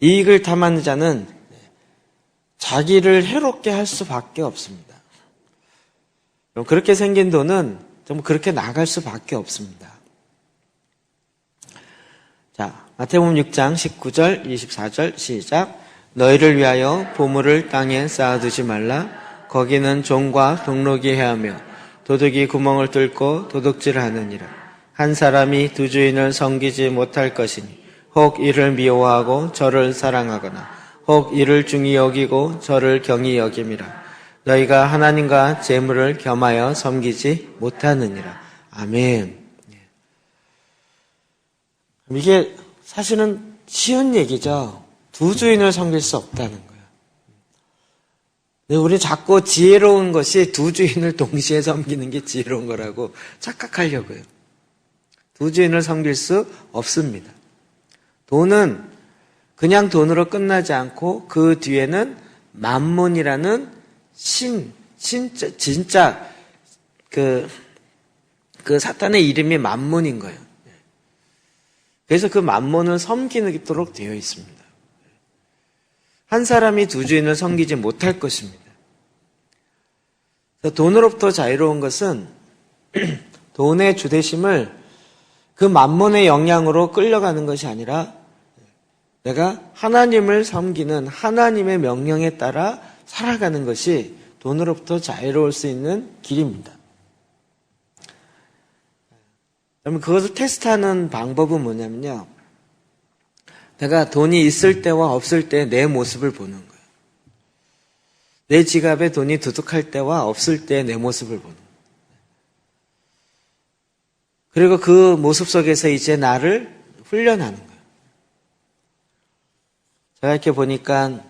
이익을 탐하는 자는 자기를 해롭게 할 수밖에 없습니다. 그렇게 생긴 돈은 좀 그렇게 나갈 수밖에 없습니다. 자, 마태복음 6장 19절, 24절 시작. 너희를 위하여 보물을 땅에 쌓아두지 말라. 거기는 종과 동록이 해하며 도둑이 구멍을 뚫고 도둑질하느니라. 한 사람이 두 주인을 섬기지 못할 것이니 혹 이를 미워하고 저를 사랑하거나 혹 이를 중히 여기고 저를 경히 여김이라. 너희가 하나님과 재물을 겸하여 섬기지 못하느니라. 아멘. 이게 사실은 쉬운 얘기죠. 두 주인을 섬길 수 없다는 거예요. 근데 우리 자꾸 지혜로운 것이 두 주인을 동시에 섬기는 게 지혜로운 거라고 착각하려고요. 두 주인을 섬길 수 없습니다. 돈은 그냥 돈으로 끝나지 않고 그 뒤에는 만몬이라는 진짜 그 사탄의 이름이 만몬인 거예요. 그래서 그 만몬을 섬기도록 되어 있습니다. 한 사람이 두 주인을 섬기지 못할 것입니다. 돈으로부터 자유로운 것은 돈의 주대심을 그 만몬의 영향으로 끌려가는 것이 아니라 내가 하나님을 섬기는 하나님의 명령에 따라 살아가는 것이 돈으로부터 자유로울 수 있는 길입니다. 그러면 그것을 테스트하는 방법은 뭐냐면요. 내가 돈이 있을 때와 없을 때 내 모습을 보는 거예요. 내 지갑에 돈이 두둑할 때와 없을 때 내 모습을 보는 거예요. 그리고 그 모습 속에서 이제 나를 훈련하는 거예요. 제가 이렇게 보니까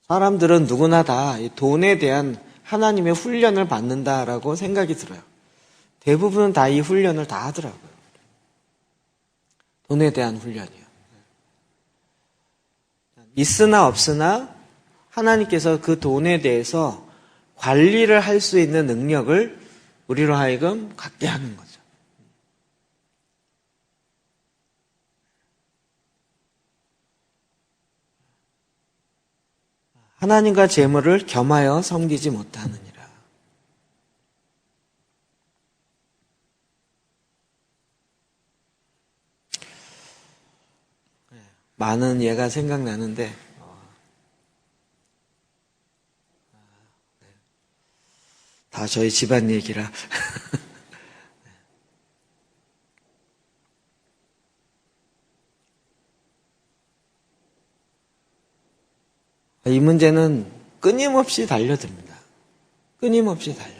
사람들은 누구나 다 돈에 대한 하나님의 훈련을 받는다라고 생각이 들어요. 대부분은 다 이 훈련을 다 하더라고요. 돈에 대한 훈련이요. 있으나 없으나 하나님께서 그 돈에 대해서 관리를 할 수 있는 능력을 우리로 하여금 갖게 하는 거죠. 하나님과 재물을 겸하여 섬기지 못하느니라. 많은 예가 생각나는데 다 저희 집안 얘기라 이 문제는 끊임없이 달려듭니다. 끊임없이 달려요.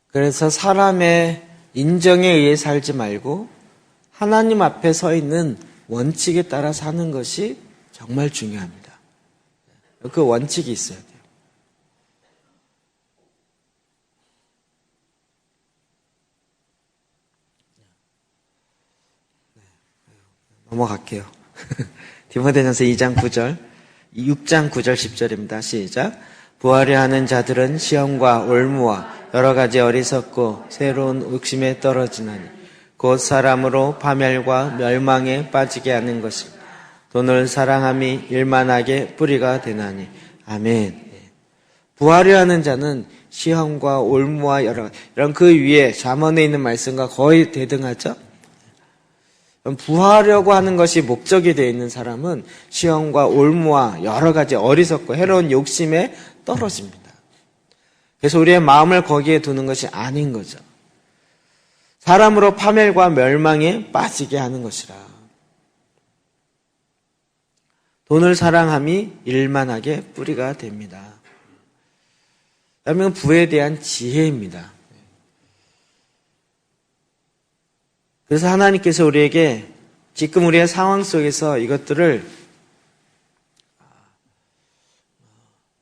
그래서 사람의 인정에 의해 살지 말고 하나님 앞에 서 있는 원칙에 따라 사는 것이 정말 중요합니다. 그 원칙이 있어야 돼요. 넘어갈게요. 디모데전서 2장 9절, 6장 9절 10절입니다. 시작. 부하려 하는 자들은 시험과 올무와 여러 가지 어리석고 새로운 욕심에 떨어지나니 곧 사람으로 파멸과 멸망에 빠지게 하는 것입니다. 돈을 사랑함이 일만하게 뿌리가 되나니. 아멘. 부하려 하는 자는 시험과 올무와 이런 그 위에 잠언에 있는 말씀과 거의 대등하죠. 부하려고 하는 것이 목적이 되어 있는 사람은 시험과 올무와 여러 가지 어리석고 해로운 욕심에 떨어집니다. 그래서 우리의 마음을 거기에 두는 것이 아닌 거죠. 사람으로 파멸과 멸망에 빠지게 하는 것이라. 돈을 사랑함이 일만하게 뿌리가 됩니다. 그러면 부에 대한 지혜입니다. 그래서 하나님께서 우리에게 지금 우리의 상황 속에서 이것들을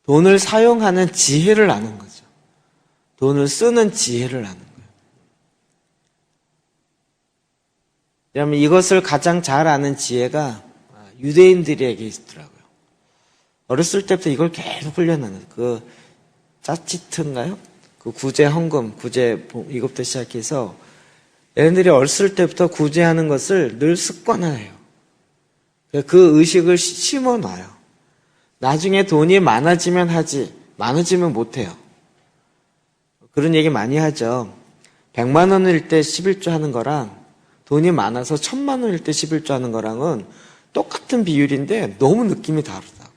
돈을 사용하는 지혜를 아는 거죠. 돈을 쓰는 지혜를 아는 거예요. 왜냐하면 이것을 가장 잘 아는 지혜가 유대인들에게 있더라고요. 어렸을 때부터 이걸 계속 훈련하는 그 짜치트인가요? 그 구제 헌금, 구제 이것부터 시작해서 얘네들이 어렸을 때부터 구제하는 것을 늘 습관화해요. 그 의식을 심어놔요. 나중에 돈이 많아지면 하지, 많아지면 못해요. 그런 얘기 많이 하죠. 100만 원일 때 11조 하는 거랑 돈이 많아서 1000만 원일 때 11조 하는 거랑은 똑같은 비율인데 너무 느낌이 다르다고요.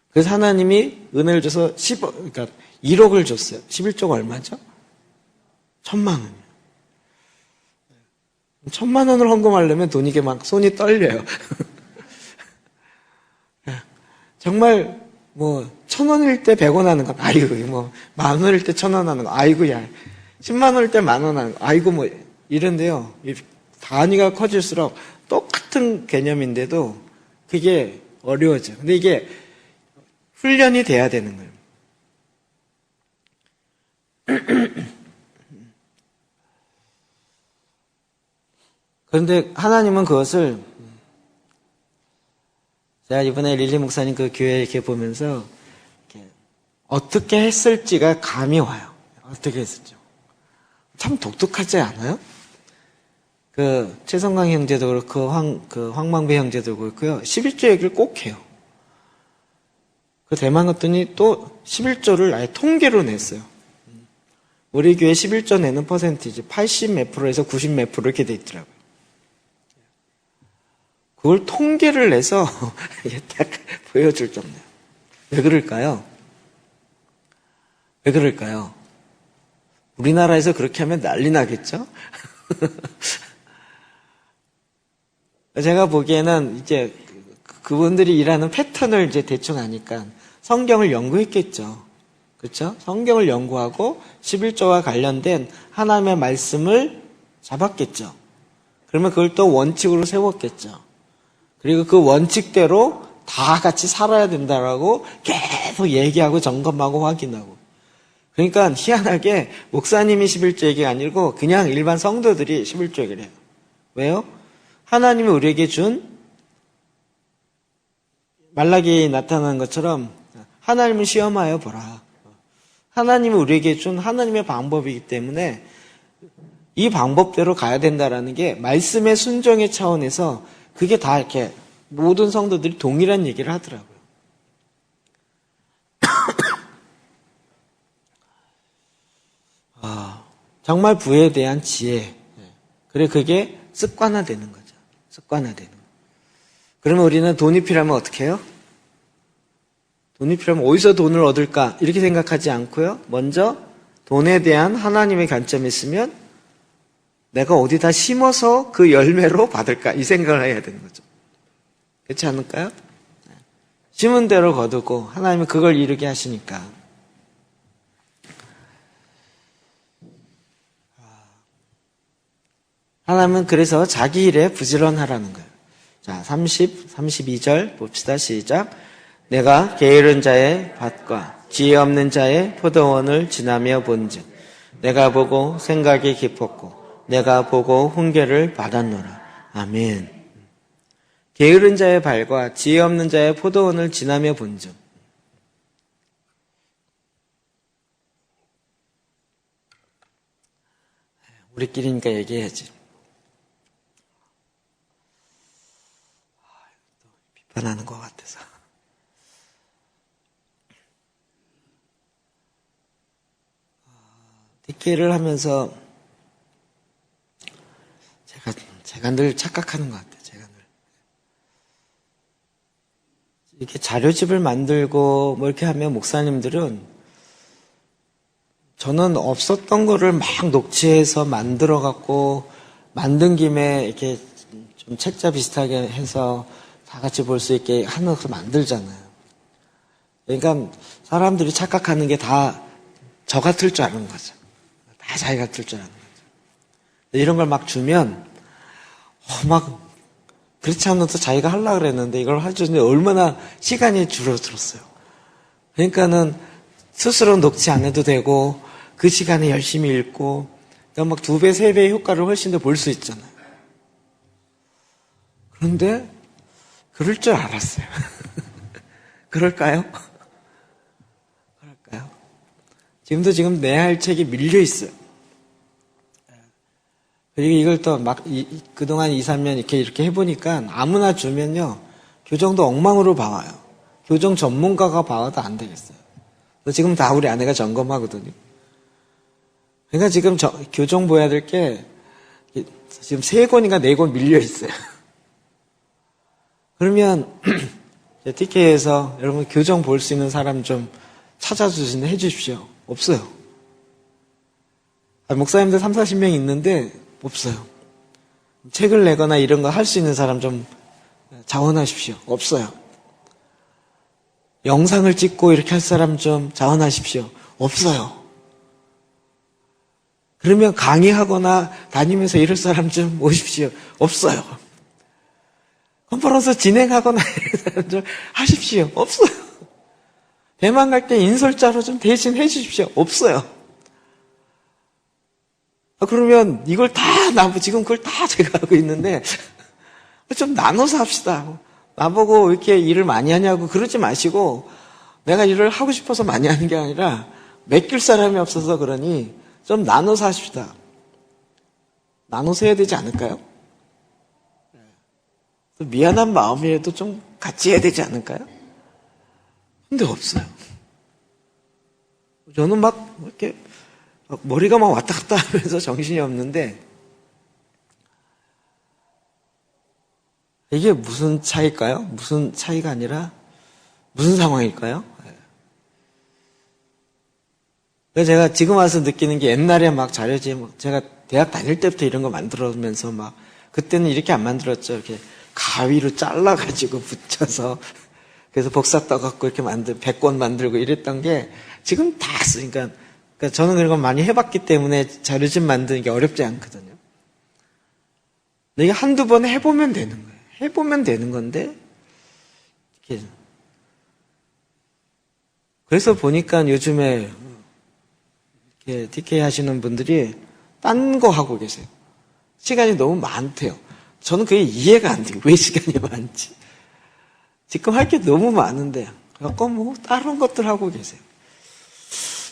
그래서 하나님이 은혜를 줘서 그러니까 1억을 줬어요. 11조가 얼마죠? 1000만 원이요. 1000만 원을 헌금하려면 돈이 이게 막 손이 떨려요. 정말 1000원일 때 100원 하는 거, 아이고, 10,000원일 때 1000원 하는 거, 아이고야. 10만 원일 때 10,000원 하는 거, 아이고, 이런데요. 단위가 커질수록 똑같은 개념인데도 그게 어려워져요. 근데 이게 훈련이 돼야 되는 거예요. 그런데 하나님은 그것을, 제가 이번에 릴리 목사님 그 교회 이렇게 보면서 어떻게 했을지가 감이 와요. 어떻게 했을지. 참 독특하지 않아요? 최성광 형제도 그렇고, 황망배 형제도 그렇고요. 11조 얘기를 꼭 해요. 대만 갔더니 또 11조를 아예 통계로 냈어요. 우리 교회 11조 내는 퍼센티지 80 몇 프로에서 90 몇 프로 이렇게 돼 있더라고요. 그걸 통계를 내서 딱 보여줄 정도예요. 왜 그럴까요? 왜 그럴까요? 우리나라에서 그렇게 하면 난리 나겠죠? 제가 보기에는 이제 그분들이 일하는 패턴을 이제 대충 아니까 성경을 연구했겠죠. 그렇죠? 성경을 연구하고 11조와 관련된 하나님의 말씀을 잡았겠죠. 그러면 그걸 또 원칙으로 세웠겠죠. 그리고 그 원칙대로 다 같이 살아야 된다라고 계속 얘기하고 점검하고 확인하고. 그러니까 희한하게 목사님이 11조 얘기가 아니고 그냥 일반 성도들이 11조 얘기를 해요. 왜요? 하나님이 우리에게 준 말라기에 나타난 것처럼 하나님을 시험하여 보라. 하나님이 우리에게 준 하나님의 방법이기 때문에 이 방법대로 가야 된다라는 게 말씀의 순종의 차원에서 그게 다 이렇게 모든 성도들이 동일한 얘기를 하더라고요. 정말 부에 대한 지혜. 그래, 그게 습관화되는 거죠. 습관화되는 거. 그러면 우리는 돈이 필요하면 어떻게 해요? 돈이 필요하면 어디서 돈을 얻을까? 이렇게 생각하지 않고요. 먼저 돈에 대한 하나님의 관점이 있으면 내가 어디다 심어서 그 열매로 받을까? 이 생각을 해야 되는 거죠. 그렇지 않을까요? 심은 대로 거두고 하나님은 그걸 이루게 하시니까. 하나님은 그래서 자기 일에 부지런하라는 거예요. 자, 32절 봅시다. 시작. 내가 게으른 자의 밭과 지혜 없는 자의 포도원을 지나며 본즉 내가 보고 생각이 깊었고 내가 보고 훈계를 받았노라. 아멘. 게으른 자의 발과 지혜 없는 자의 포도원을 지나며 본즉. 우리끼리니까 얘기해야지. 비판하는 것 같아서. DK를 하면서 제가 늘 착각하는 것 같아요. 제가 늘 이렇게 자료집을 만들고 뭐 이렇게 하면 목사님들은 저는 없었던 거를 막 녹취해서 만들어 갖고 만든 김에 이렇게 좀 책자 비슷하게 해서 다 같이 볼 수 있게 하면서 만들잖아요. 그러니까 사람들이 착각하는 게 다 저 같을 줄 아는 거죠. 다 자기 같을 줄 아는 거죠. 이런 걸 막 주면 막 그렇지 않아도 자기가 하려고 그랬는데 이걸 해주는데 얼마나 시간이 줄어들었어요. 그러니까는 스스로 녹취 안 해도 되고 그 시간에 열심히 읽고 그러니까 막 2배, 3배의 효과를 훨씬 더 볼 수 있잖아요. 그런데 그럴 줄 알았어요. 그럴까요? 그럴까요? 지금도 내야 할 책이 밀려 있어요. 그리고 이걸 또 막 그동안 2, 3년 이렇게 해보니까 아무나 주면요 교정도 엉망으로 봐와요. 교정 전문가가 봐와도 안 되겠어요. 지금 다 우리 아내가 점검하거든요. 그러니까 지금 교정 보여야 될 게 지금 3권인가 4권 밀려 있어요. 그러면 TK에서 여러분 교정 볼 수 있는 사람 좀 찾아주시는 해주십시오. 없어요. 목사님들 3, 40명 있는데 없어요. 책을 내거나 이런 거 할 수 있는 사람 좀 자원하십시오. 없어요. 영상을 찍고 이렇게 할 사람 좀 자원하십시오. 없어요. 그러면 강의하거나 다니면서 이럴 사람 좀 오십시오. 없어요. 컨퍼런스 진행하거나 이런 사람 좀 하십시오. 없어요. 대만 갈 때 인솔자로 좀 대신 해주십시오. 없어요. 그러면 이걸 다 지금 그걸 다 제가 하고 있는데 좀 나눠서 합시다. 나보고 왜 이렇게 일을 많이 하냐고 그러지 마시고 내가 일을 하고 싶어서 많이 하는 게 아니라 맡길 사람이 없어서 그러니 좀 나눠서 하십시다. 나눠서 해야 되지 않을까요? 미안한 마음이라도 좀 같이 해야 되지 않을까요? 근데 없어요. 저는 막 이렇게 머리가 막 왔다 갔다 하면서 정신이 없는데 이게 무슨 차이일까요? 무슨 차이가 아니라 무슨 상황일까요? 그래서 제가 지금 와서 느끼는 게 옛날에 막 자료집 제가 대학 다닐 때부터 이런 거 만들어면서 막 그때는 이렇게 안 만들었죠. 이렇게 가위로 잘라가지고 붙여서 그래서 복사 떠갖고 이렇게 100권 만들고 이랬던 게 지금 다 쓰니까 그러니까 저는 그런 거 많이 해봤기 때문에 자료집 만드는 게 어렵지 않거든요. 근데 이게 한두 번 해보면 되는 거예요. 해보면 되는 건데 이렇게 그래서 보니까 요즘에 이렇게 DK 하시는 분들이 딴 거 하고 계세요. 시간이 너무 많대요. 저는 그게 이해가 안 돼요. 왜 시간이 많지? 지금 할 게 너무 많은데 약간 뭐 다른 것들 하고 계세요.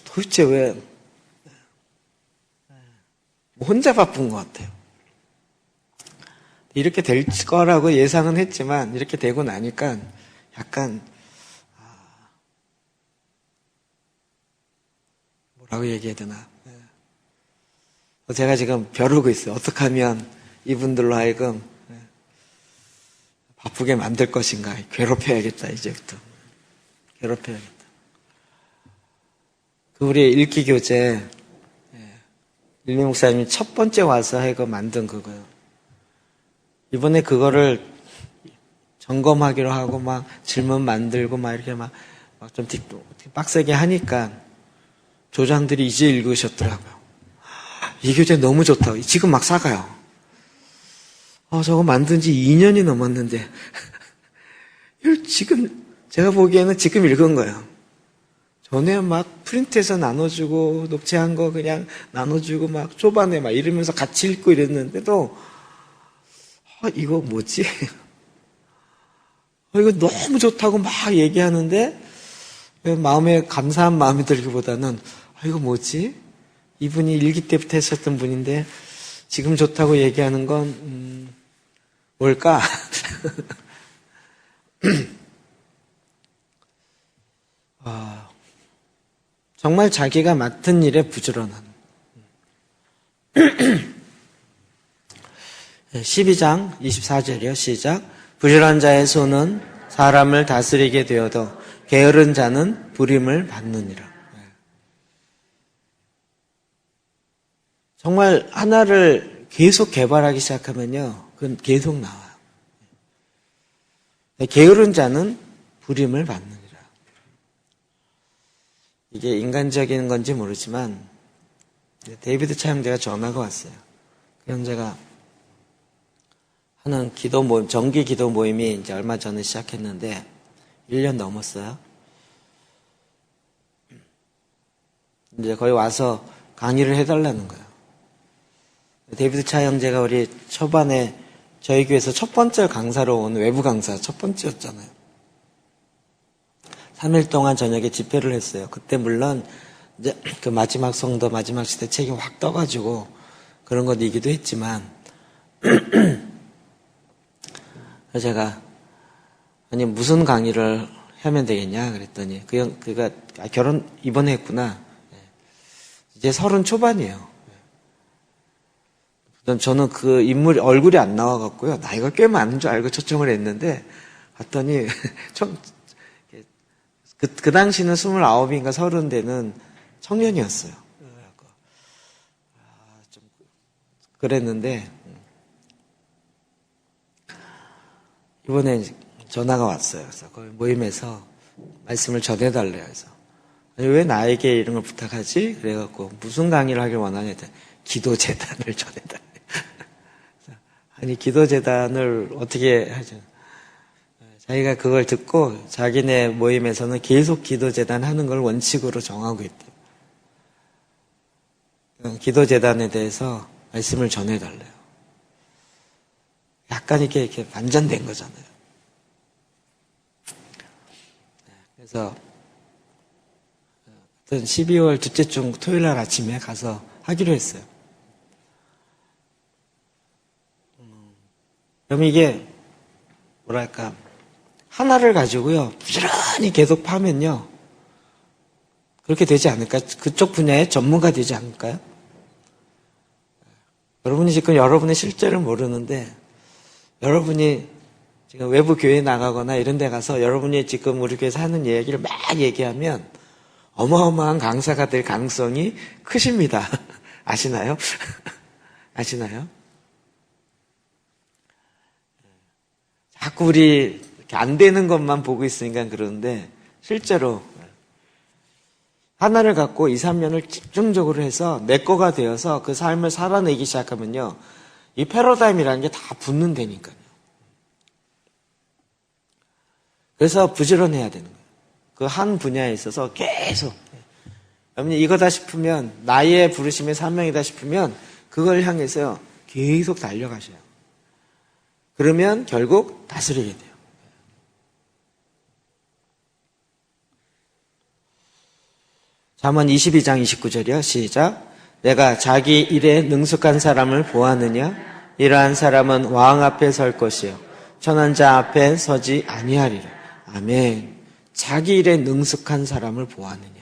도대체 왜 혼자 바쁜 것 같아요. 이렇게 될 거라고 예상은 했지만 이렇게 되고 나니까 약간 뭐라고 얘기해야 되나. 제가 지금 벼르고 있어요. 어떻게 하면 이분들로 하여금 바쁘게 만들 것인가. 괴롭혀야겠다 이제부터. 괴롭혀야겠다. 우리 읽기 교재 일미 목사님이 첫 번째 와서 해고 만든 그거요. 이번에 그거를 점검하기로 하고 막 질문 만들고 막 이렇게 막 좀 빡세게 하니까 조장들이 이제 읽으셨더라고요. 이 교재 너무 좋다. 지금 막 사가요. 저거 만든 지 2년이 넘었는데 이걸 지금 제가 보기에는 지금 읽은 거예요. 전에 막 프린트해서 나눠주고 녹취한 거 그냥 나눠주고 막 초반에 막 이러면서 같이 읽고 이랬는데도 이거 뭐지? 이거 너무 좋다고 막 얘기하는데 마음에 감사한 마음이 들기보다는 이거 뭐지? 이분이 일기 때부터 했었던 분인데 지금 좋다고 얘기하는 건 뭘까? 정말 자기가 맡은 일에 부지런한 12장 24절이요. 시작. 부지런한 자의 손은 사람을 다스리게 되어도 게으른 자는 부림을 받느니라. 정말 하나를 계속 개발하기 시작하면요, 그건 계속 나와요. 게으른 자는 부림을 받느니라. 이게 인간적인 건지 모르지만 데이비드 차 형제가 전화가 왔어요. 그 형제가 하는 기도 모임, 정기 기도 모임이 이제 얼마 전에 시작했는데 1년 넘었어요. 이제 거기 와서 강의를 해달라는 거예요. 데이비드 차 형제가 우리 초반에 저희 교회에서 첫 번째 강사로 온 외부 강사 첫 번째였잖아요. 3일 동안 저녁에 집회를 했어요. 그때 물론 이제 그 마지막 성도 마지막 시대 책이 확 떠가지고 그런 것이기도 했지만 제가 아니 무슨 강의를 하면 되겠냐 그랬더니 그가 결혼 이번에 했구나. 이제 30 초반이에요. 저는 그 인물이 얼굴이 안 나와갖고요. 나이가 꽤 많은 줄 알고 초청을 했는데 봤더니 그 당시는 29인가 30 되는 청년이었어요. 좀 그랬는데 이번에 전화가 왔어요. 그래서 거기 모임에서 말씀을 전해달래요. 그래서 아니, 왜 나에게 이런 걸 부탁하지? 그래갖고 무슨 강의를 하길 원하냐 했더니 기도재단을 전해달래요. 아니 기도재단을 어떻게 하죠? 자기가 그걸 듣고 자기네 모임에서는 계속 기도재단 하는 걸 원칙으로 정하고 있대요. 기도재단에 대해서 말씀을 전해달래요. 약간 이렇게 반전된 거잖아요. 그래서 12월 둘째 주 토요일 날 아침에 가서 하기로 했어요. 그럼 이게 뭐랄까 하나를 가지고요 부지런히 계속 파면요 그렇게 되지 않을까? 그쪽 분야의 전문가 되지 않을까요? 여러분이 지금 여러분의 실제를 모르는데 여러분이 지금 외부 교회에 나가거나 이런 데 가서 여러분이 지금 우리 교회에서 하는 얘기를 막 얘기하면 어마어마한 강사가 될 가능성이 크십니다. 아시나요? 아시나요? 자꾸 우리 이렇게 안 되는 것만 보고 있으니까 그러는데 실제로 하나를 갖고 2, 3년을 집중적으로 해서 내 거가 되어서 그 삶을 살아내기 시작하면요. 이 패러다임이라는 게 다 붙는다니까요. 그래서 부지런해야 되는 거예요. 그 한 분야에 있어서 계속. 여러분이 이거다 싶으면 나의 부르심의 사명이다 싶으면 그걸 향해서 계속 달려가셔요. 그러면 결국 다스리게 돼요. 잠언 22장 29절이요. 시작. 내가 자기 일에 능숙한 사람을 보았느냐? 이러한 사람은 왕 앞에 설 것이요 천한 자 앞에 서지 아니하리라. 아멘. 자기 일에 능숙한 사람을 보았느냐?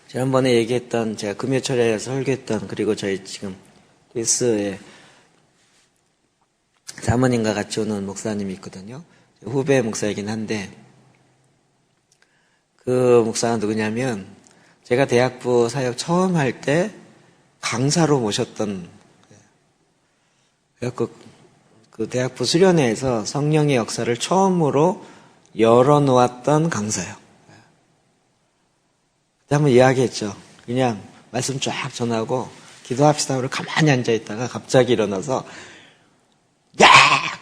지난번에 얘기했던 제가 금요철야에서 설교했던 그리고 저희 지금 그리스의 사모님과 같이 오는 목사님이 있거든요. 후배 목사이긴 한데 그 목사가 누구냐면 제가 대학부 사역 처음 할 때 강사로 모셨던 그 대학부 수련회에서 성령의 역사를 처음으로 열어놓았던 강사예요. 한번 이야기했죠. 그냥 말씀 쫙 전하고 기도합시다. 그러고 가만히 앉아있다가 갑자기 일어나서 야!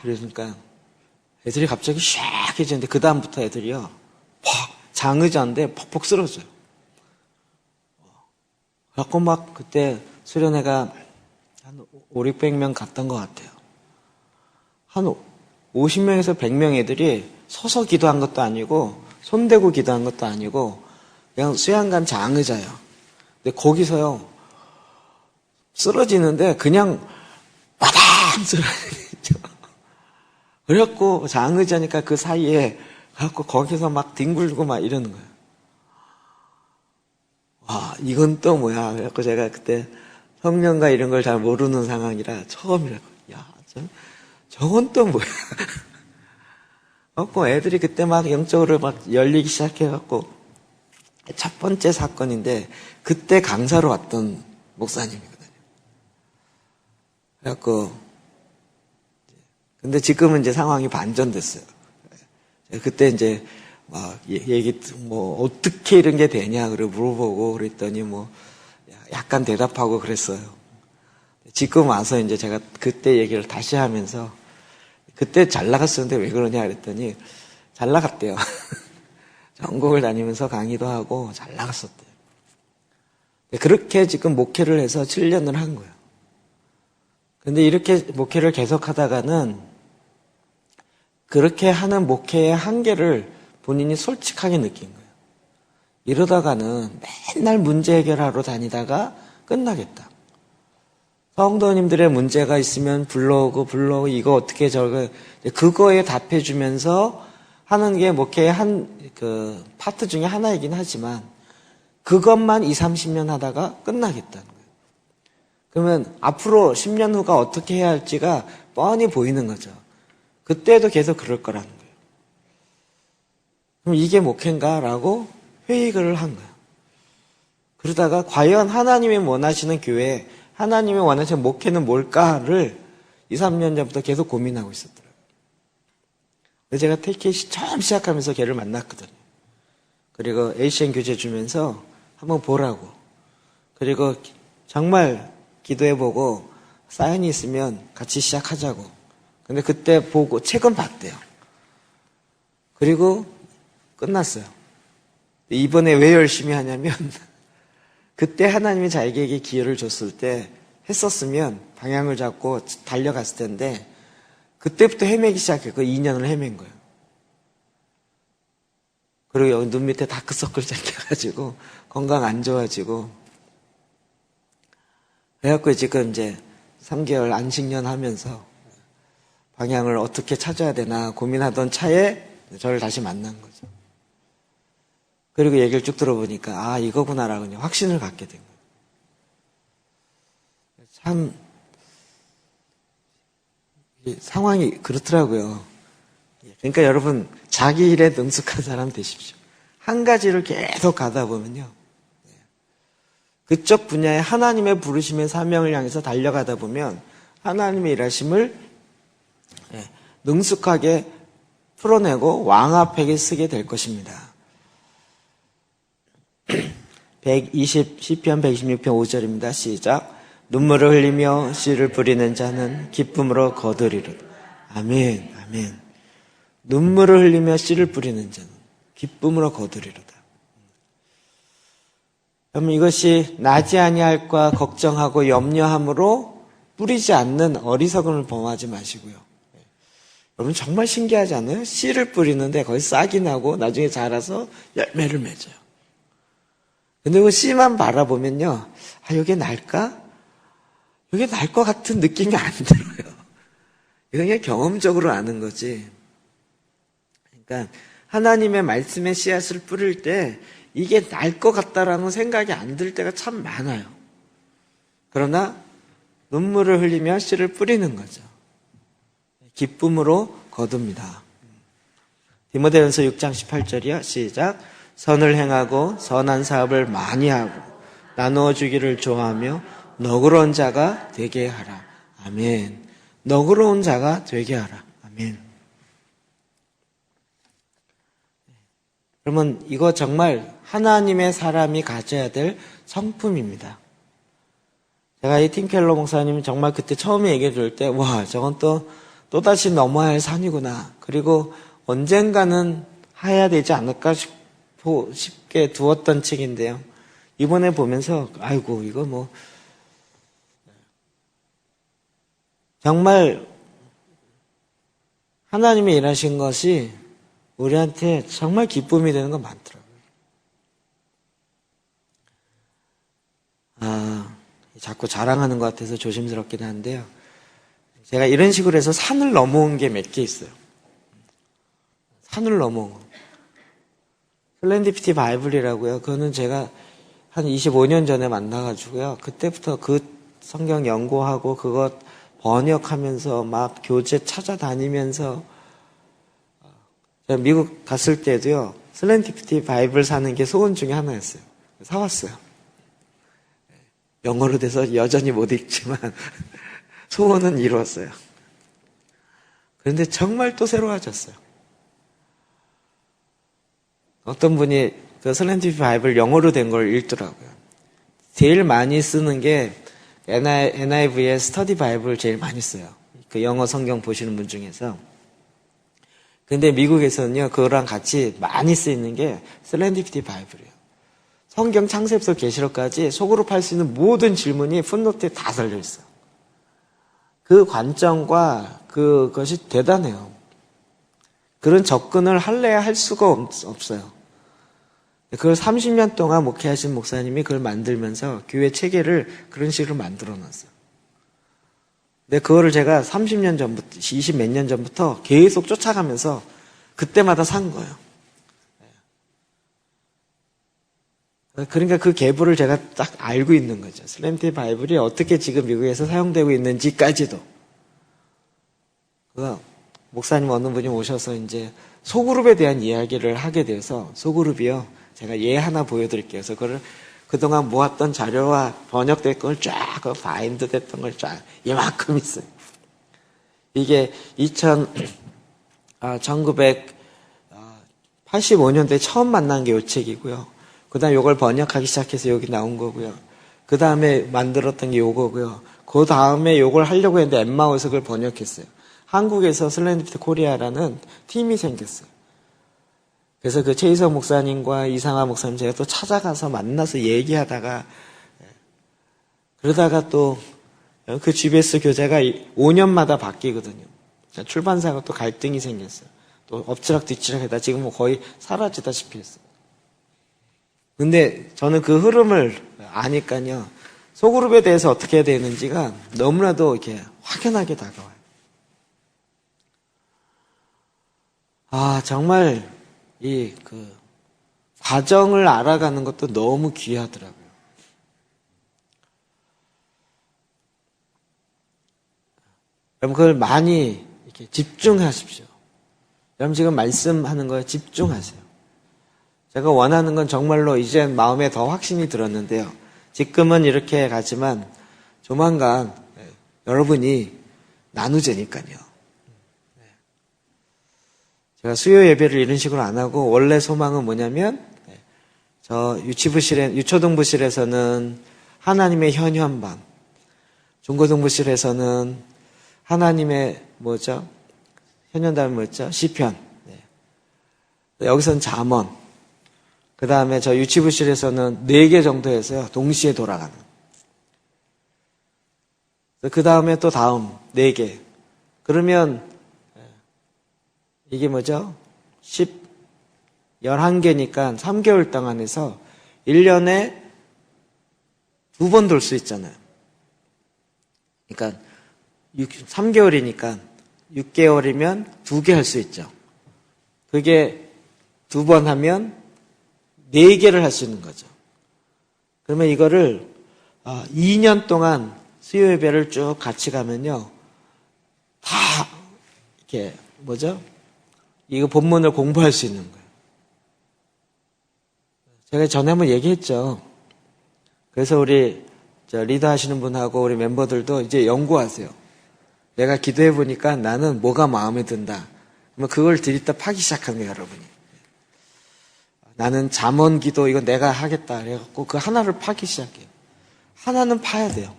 그러니까 애들이 갑자기 샥 해지는데 그 다음부터 애들이요. 팍! 장의자인데 퍽퍽 쓰러져요. 그래갖고 막 그때 수련회가 한 5, 600명 갔던 것 같아요. 한 50명에서 100명 애들이 서서 기도한 것도 아니고 손대고 기도한 것도 아니고 그냥 수양관 장의자예요. 근데 거기서요 쓰러지는데 그냥 바닥 쓰러지죠. 그래갖고 장의자니까 그 사이에 갖고 거기서 막 뒹굴고 막 이러는 거예요. 와, 이건 또 뭐야. 그래갖고 제가 그때 성령과 이런 걸 잘 모르는 상황이라 처음이라고. 야, 저건 또 뭐야. 그래갖고 애들이 그때 막 영적으로 막 열리기 시작해갖고 첫 번째 사건인데 그때 강사로 왔던 목사님이거든요. 그래갖고 근데 지금은 이제 상황이 반전됐어요. 그때 이제 막 뭐 어떻게 이런 게 되냐 그래 물어보고 그랬더니 뭐 약간 대답하고 그랬어요. 지금 와서 이제 제가 그때 얘기를 다시 하면서 그때 잘 나갔었는데 왜 그러냐 그랬더니 잘 나갔대요. 전국을 다니면서 강의도 하고 잘 나갔었대요. 그렇게 지금 목회를 해서 7년을 한 거예요. 근데 이렇게 목회를 계속 하다가는 그렇게 하는 목회의 한계를 본인이 솔직하게 느낀 거예요. 이러다가는 맨날 문제 해결하러 다니다가 끝나겠다. 성도님들의 문제가 있으면 불러오고 이거 어떻게 저거 그거에 답해주면서 하는 게 목회의 그 파트 중에 하나이긴 하지만 그것만 20, 30년 하다가 끝나겠다는 거예요. 그러면 앞으로 10년 후가 어떻게 해야 할지가 뻔히 보이는 거죠. 그때도 계속 그럴 거라는 거예요. 그럼 이게 목회인가라고 회의를 한 거예요. 그러다가 과연 하나님이 원하시는 교회, 하나님이 원하시는 목회는 뭘까를 2, 3년 전부터 계속 고민하고 있었더라고요. 그래서 제가 테이켓이 처음 시작하면서 걔를 만났거든요. 그리고 ACN 교재 주면서 한번 보라고. 그리고 정말 기도해보고 사연이 있으면 같이 시작하자고. 근데 그때 보고 책은 봤대요. 그리고 끝났어요. 이번에 왜 열심히 하냐면 그때 하나님이 자기에게 기회를 줬을 때 했었으면 방향을 잡고 달려갔을 텐데 그때부터 헤매기 시작했고 2년을 헤맨 거예요. 그리고 여기 눈 밑에 다크서클 생겨가지고 건강 안 좋아지고 그래갖고 지금 이제 3개월 안식년 하면서 방향을 어떻게 찾아야 되나 고민하던 차에 저를 다시 만난 거죠. 그리고 얘기를 쭉 들어보니까 이거구나라고 그냥 확신을 갖게 된 거예요. 참 상황이 그렇더라고요. 그러니까 여러분 자기 일에 능숙한 사람 되십시오. 한 가지를 계속 가다 보면요. 그쪽 분야에 하나님의 부르심의 사명을 향해서 달려가다 보면 하나님의 일하심을 능숙하게 풀어내고 왕앞에게 쓰게 될 것입니다. 시편 126편 5절입니다. 시작. 눈물을 흘리며 씨를 뿌리는 자는 기쁨으로 거두리로다. 아멘, 아멘. 눈물을 흘리며 씨를 뿌리는 자는 기쁨으로 거두리로다. 그러면 이것이 나지 아니할까 걱정하고 염려함으로 뿌리지 않는 어리석음을 범하지 마시고요. 여러분 정말 신기하지 않아요? 씨를 뿌리는데 거기 싹이 나고 나중에 자라서 열매를 맺어요. 근데 그 씨만 바라보면요. 이게 날까? 이게 날 것 같은 느낌이 안 들어요. 이건 그냥 경험적으로 아는 거지. 그러니까 하나님의 말씀의 씨앗을 뿌릴 때 이게 날 것 같다라는 생각이 안 들 때가 참 많아요. 그러나 눈물을 흘리며 씨를 뿌리는 거죠. 기쁨으로 거둡니다. 디모데전서 6장 18절이요. 시작. 선을 행하고 선한 사업을 많이 하고 나누어 주기를 좋아하며 너그러운 자가 되게 하라. 아멘. 너그러운 자가 되게 하라. 아멘. 그러면 이거 정말 하나님의 사람이 가져야 될 성품입니다. 제가 이 팀 켈러 목사님이 정말 그때 처음에 얘기해 줄 때, 와, 저건 또다시 넘어야 할 산이구나. 그리고 언젠가는 해야 되지 않을까 싶게 두었던 책인데요. 이번에 보면서, 아이고, 이거 뭐, 정말 하나님이 일하신 것이 우리한테 정말 기쁨이 되는 건 많더라고요. 자꾸 자랑하는 것 같아서 조심스럽긴 한데요. 제가 이런 식으로 해서 산을 넘어온 게 몇 개 있어요. 산을 넘어온 거. 슬렌디피티 바이블이라고요. 그거는 제가 한 25년 전에 만나가지고요. 그때부터 그 성경 연구하고 그것 번역하면서 막 교재 찾아다니면서 제가 미국 갔을 때도요. 슬렌디피티 바이블 사는 게 소원 중에 하나였어요. 사왔어요. 영어로 돼서 여전히 못 읽지만 소원은 이루었어요. 그런데 정말 또 새로워졌어요. 어떤 분이 그 슬렌디피티 바이블 영어로 된 걸 읽더라고요. 제일 많이 쓰는 게 NIV의 스터디 바이블 제일 많이 써요. 그 영어 성경 보시는 분 중에서. 근데 미국에서는요, 그거랑 같이 많이 쓰이는 게 슬렌디피티 바이블이에요. 성경 창세부터 계시록까지 속으로 팔 수 있는 모든 질문이 풋노트에 다 달려 있어요. 그 관점과 그것이 대단해요. 그런 접근을 할래야 할 수가 없어요. 그걸 30년 동안 목회하신 목사님이 그걸 만들면서 교회 체계를 그런 식으로 만들어 놨어요. 근데 그거를 제가 30년 전부터, 20 몇 년 전부터 계속 쫓아가면서 그때마다 산 거예요. 그러니까 그 계보를 제가 딱 알고 있는 거죠. 슬렌디피티 바이블이 어떻게 지금 미국에서 사용되고 있는지까지도. 그래서 목사님 어느 분이 오셔서 이제 소그룹에 대한 이야기를 하게 돼서 소그룹이요. 제가 예 하나 보여드릴게요. 그래서 그걸 그동안 모았던 자료와 번역된 걸 쫙, 바인드 됐던 걸 쫙, 이만큼 있어요. 이게 1985년도에 처음 만난 게 이 책이고요. 그 다음에 이걸 번역하기 시작해서 여기 나온 거고요. 그 다음에 만들었던 게 요거고요. 그 다음에 요걸 하려고 했는데 엠마오에서 그걸 번역했어요. 한국에서 슬렌디피티 코리아라는 팀이 생겼어요. 그래서 그 최희석 목사님과 이상하 목사님 제가 또 찾아가서 만나서 얘기하다가 그러다가 또 그 GBS 교재가 5년마다 바뀌거든요. 출판사가 또 갈등이 생겼어요. 또 엎치락뒤치락 하다 지금 뭐 거의 사라지다시피 했어요. 근데 저는 그 흐름을 아니까요. 소그룹에 대해서 어떻게 해야 되는지가 너무나도 이렇게 확연하게 다가와요. 정말 그 과정을 알아가는 것도 너무 귀하더라고요. 여러분 그걸 많이 이렇게 집중하십시오. 여러분 지금 말씀하는 거에 집중하세요. 제가 원하는 건 정말로 이제 마음에 더 확신이 들었는데요. 지금은 이렇게 가지만 조만간 여러분이 나누자니까요. 제가 수요 예배를 이런 식으로 안 하고 원래 소망은 뭐냐면 저 유초등부실에서는 하나님의 현현방, 중고등부실에서는 하나님의 현현 다음에 뭐였죠? 시편. 여기서는 잠언. 그 다음에 저 유치부실에서는 4개 정도 해서요. 동시에 돌아가는. 그 다음에 또 다음 4개. 그러면 이게 11개니까 3개월 동안에서 1년에 2번 돌 수 있잖아요. 그러니까 3개월이니까 6개월이면 2개 할 수 있죠. 그게 2번 하면 4개를 할 수 있는 거죠. 그러면 이거를 2년 동안 수요 예배를 쭉 같이 가면요. 다 이렇게 이거 본문을 공부할 수 있는 거예요. 제가 전에 한번 얘기했죠. 그래서 우리 리더 하시는 분하고 우리 멤버들도 이제 연구하세요. 내가 기도해 보니까 나는 뭐가 마음에 든다. 그러면 그걸 들이다 파기 시작하는 거예요, 여러분이. 나는 잠언 기도 이거 내가 하겠다 그래갖고 그 하나를 파기 시작해요. 하나는 파야 돼요.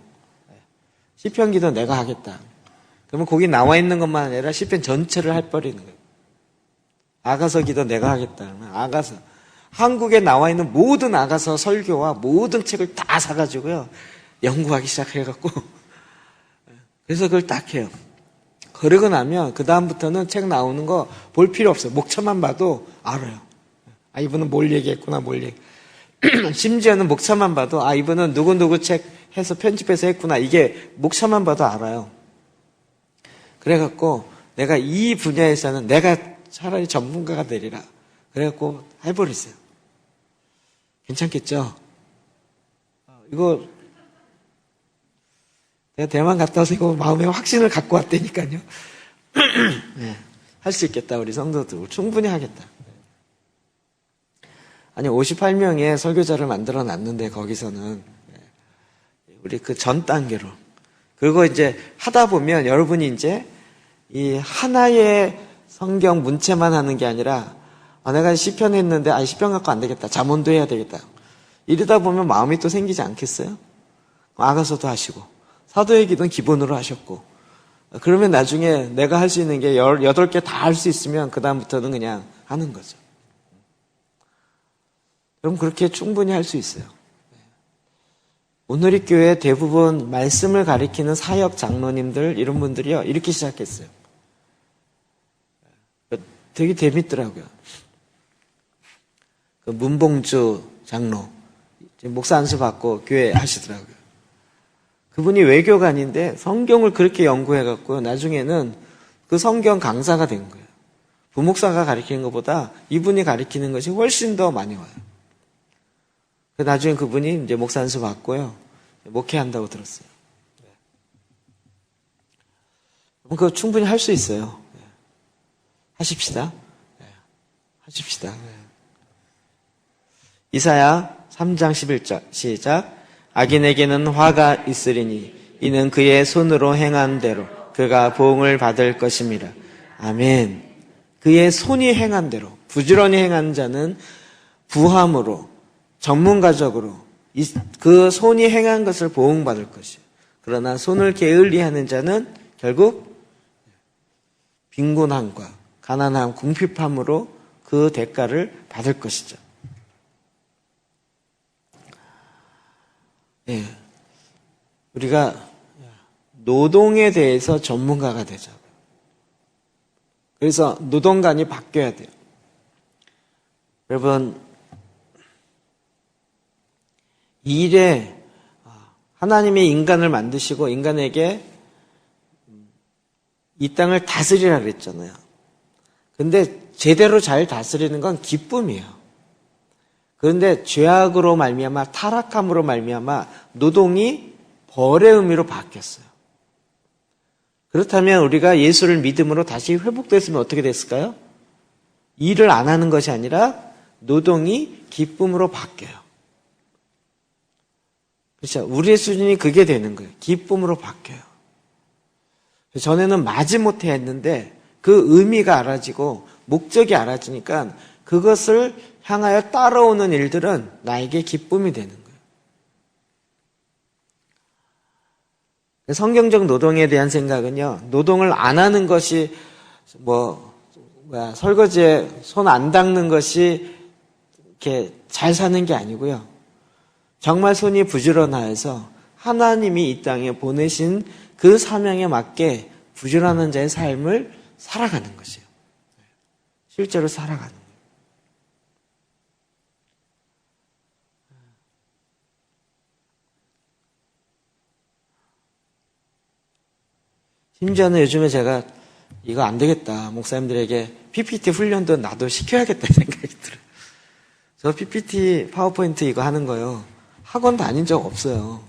시편 기도 내가 하겠다. 그러면 거기 나와 있는 것만 아니라 시편 전체를 해버리는 거예요. 아가서 기도 내가 하겠다. 그러면 아가서. 한국에 나와 있는 모든 아가서 설교와 모든 책을 다 사가지고요. 연구하기 시작해갖고. 그래서 그걸 딱 해요. 그러고 나면 그다음부터는 책 나오는 거 볼 필요 없어요. 목차만 봐도 알아요. 아, 이분은 뭘 얘기했구나, 뭘 얘기. 심지어는 목차만 봐도 아, 이분은 누구누구 책 해서 편집해서 했구나. 이게 목차만 봐도 알아요. 그래갖고 내가 이 분야에서는 내가 차라리 전문가가 되리라. 그래갖고 해버리세요. 괜찮겠죠? 이거 내가 대만 갔다 와서 이거 마음에 확신을 갖고 왔다니까요. 네, 할 수 있겠다. 우리 성도들 충분히 하겠다. 아니 58명의 설교자를 만들어 놨는데 거기서는 우리 그 전 단계로 그리고 이제 하다 보면 여러분이 이제 이 하나의 성경 문체만 하는 게 아니라 내가 시편 했는데 시편 갖고 안 되겠다. 잠언도 해야 되겠다. 이러다 보면 마음이 또 생기지 않겠어요? 아가서도 하시고 사도의 기도는 기본으로 하셨고 그러면 나중에 내가 할 수 있는 게 18개 다 할 수 있으면 그 다음부터는 그냥 하는 거죠. 그럼 그렇게 충분히 할 수 있어요. 오늘의 교회 대부분 말씀을 가리키는 사역 장로님들 이런 분들이요 이렇게 시작했어요. 되게 재밌더라고요. 그 문봉주 장로 목사 안수 받고 교회 하시더라고요. 그분이 외교관인데 성경을 그렇게 연구해갖고 나중에는 그 성경 강사가 된 거예요. 부목사가 가리키는 것보다 이분이 가리키는 것이 훨씬 더 많이 와요. 나중에 그분이 이제 목사 안수 받고요. 목회한다고 들었어요. 그거 충분히 할 수 있어요. 하십시다. 하십시다. 이사야 3장 11절 시작. 악인에게는 화가 있으리니 이는 그의 손으로 행한 대로 그가 보응을 받을 것임이라. 아멘. 그의 손이 행한 대로 부지런히 행한 자는 부함으로 전문가적으로 그 손이 행한 것을 보응받을 것이요. 그러나 손을 게을리하는 자는 결국 빈곤함과 가난함, 궁핍함으로 그 대가를 받을 것이죠. 예, 우리가 노동에 대해서 전문가가 되자고요. 그래서 노동관이 바뀌어야 돼요. 여러분, 일에 하나님이 인간을 만드시고 인간에게 이 땅을 다스리라 그랬잖아요. 근데 제대로 잘 다스리는 건 기쁨이에요. 그런데 죄악으로 말미암아 타락함으로 말미암아 노동이 벌의 의미로 바뀌었어요. 그렇다면 우리가 예수를 믿음으로 다시 회복됐으면 어떻게 됐을까요? 일을 안 하는 것이 아니라 노동이 기쁨으로 바뀌어요. 그렇죠? 우리의 수준이 그게 되는 거예요. 기쁨으로 바뀌어요. 전에는 마지못해 했는데 그 의미가 알아지고 목적이 알아지니까 그것을 향하여 따라오는 일들은 나에게 기쁨이 되는 거예요. 성경적 노동에 대한 생각은요, 노동을 안 하는 것이 설거지에 손 안 닦는 것이 이렇게 잘 사는 게 아니고요. 정말 손이 부지런하여서 하나님이 이 땅에 보내신 그 사명에 맞게 부지런한 자의 삶을 살아가는 것이에요. 실제로 살아가는 거예요. 심지어는 요즘에 제가 이거 안 되겠다. 목사님들에게 PPT 훈련도 나도 시켜야겠다 생각이 들어요. 저 PPT 파워포인트 이거 하는 거요. 학원 다닌 적 없어요.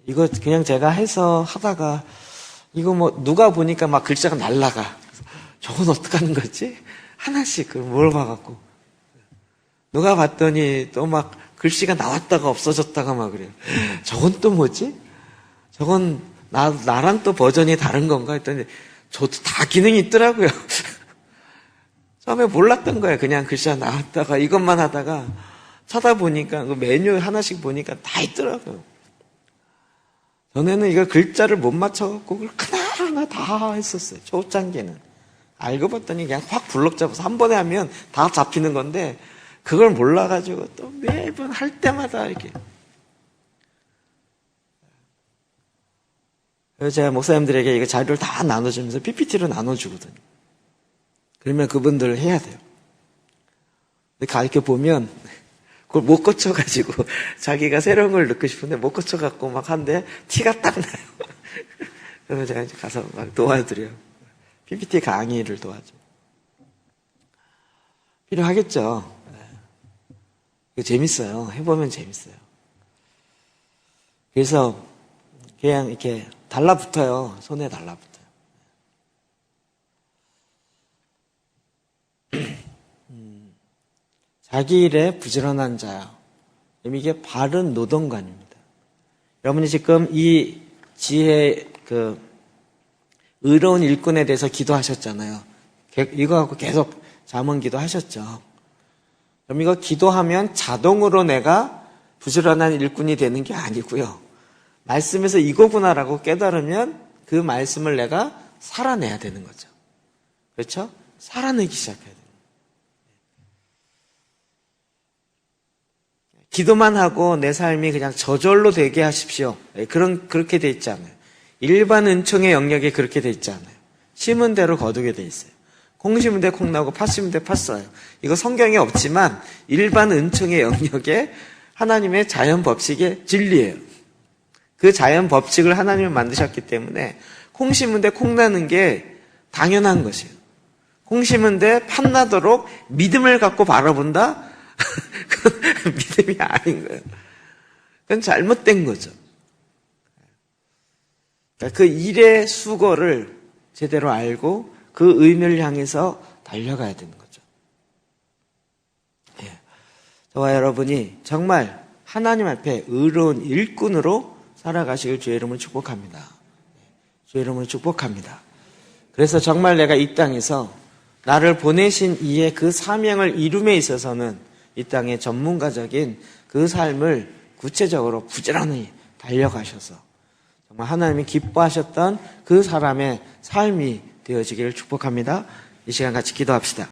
이거 그냥 제가 해서 하다가 이거 누가 보니까 막 글자가 날라가. 저건 어떡하는 거지? 하나씩 물어봐갖고. 누가 봤더니 또 막 글씨가 나왔다가 없어졌다가 막 그래요. 저건 또 뭐지? 저건 나랑 또 버전이 다른 건가 했더니 저도 다 기능이 있더라고요. 처음에 몰랐던 거예요. 그냥 글자 나왔다가 이것만 하다가 찾아보니까 그 메뉴 하나씩 보니까 다 있더라고요. 전에는 이거 글자를 못 맞춰갖고 그걸 하나하나 다 했었어요. 초창기는. 알고 봤더니 그냥 확 블럭 잡아서 한 번에 하면 다 잡히는 건데 그걸 몰라가지고 또 매번 할 때마다 이렇게. 그래서 제가 목사님들에게 이거 자료를 다 나눠주면서 PPT로 나눠주거든요. 그러면 그분들 해야 돼요. 근데 가르쳐 보면 그걸 못 고쳐가지고 자기가 새로운 걸 넣고 싶은데 못 고쳐갖고 막 한데 티가 딱 나요. 그래서 제가 이제 가서 막 도와드려요. PPT 강의를 도와줘. 필요하겠죠. 이거 재밌어요. 해보면 재밌어요. 그래서 그냥 이렇게 달라붙어요. 손에 달라붙어요. 자기 일에 부지런한 자요. 이게 바른 노동관입니다. 여러분이 지금 이 지혜, 의로운 일꾼에 대해서 기도하셨잖아요. 이거 갖고 계속 잠언 기도하셨죠. 그럼 이거 기도하면 자동으로 내가 부지런한 일꾼이 되는 게 아니고요. 말씀에서 이거구나라고 깨달으면 그 말씀을 내가 살아내야 되는 거죠. 그렇죠? 살아내기 시작해야 돼요. 기도만 하고 내 삶이 그냥 저절로 되게 하십시오. 그렇게 돼 있지 않아요. 일반 은총의 영역에 그렇게 돼 있지 않아요. 심은 대로 거두게 돼 있어요. 콩 심은 데 콩 나고 팥 심은 데 팥 써요. 이거 성경에 없지만 일반 은총의 영역에 하나님의 자연 법칙의 진리예요. 그 자연 법칙을 하나님이 만드셨기 때문에 콩 심은 데 콩 나는 게 당연한 것이에요. 콩 심은 데 팥 나도록 믿음을 갖고 바라본다? 그건 믿음이 아닌 거예요. 그건 잘못된 거죠. 그러니까 그 일의 수고를 제대로 알고 그 의미를 향해서 달려가야 되는 거죠. 예. 저와 여러분이 정말 하나님 앞에 의로운 일꾼으로 살아가시길 주의 이름으로 축복합니다. 주의 이름으로 축복합니다. 그래서 정말 내가 이 땅에서 나를 보내신 이의 그 사명을 이룸에 있어서는 이 땅의 전문가적인 그 삶을 구체적으로 부지런히 달려가셔서 정말 하나님이 기뻐하셨던 그 사람의 삶이 되어지기를 축복합니다. 이 시간 같이 기도합시다.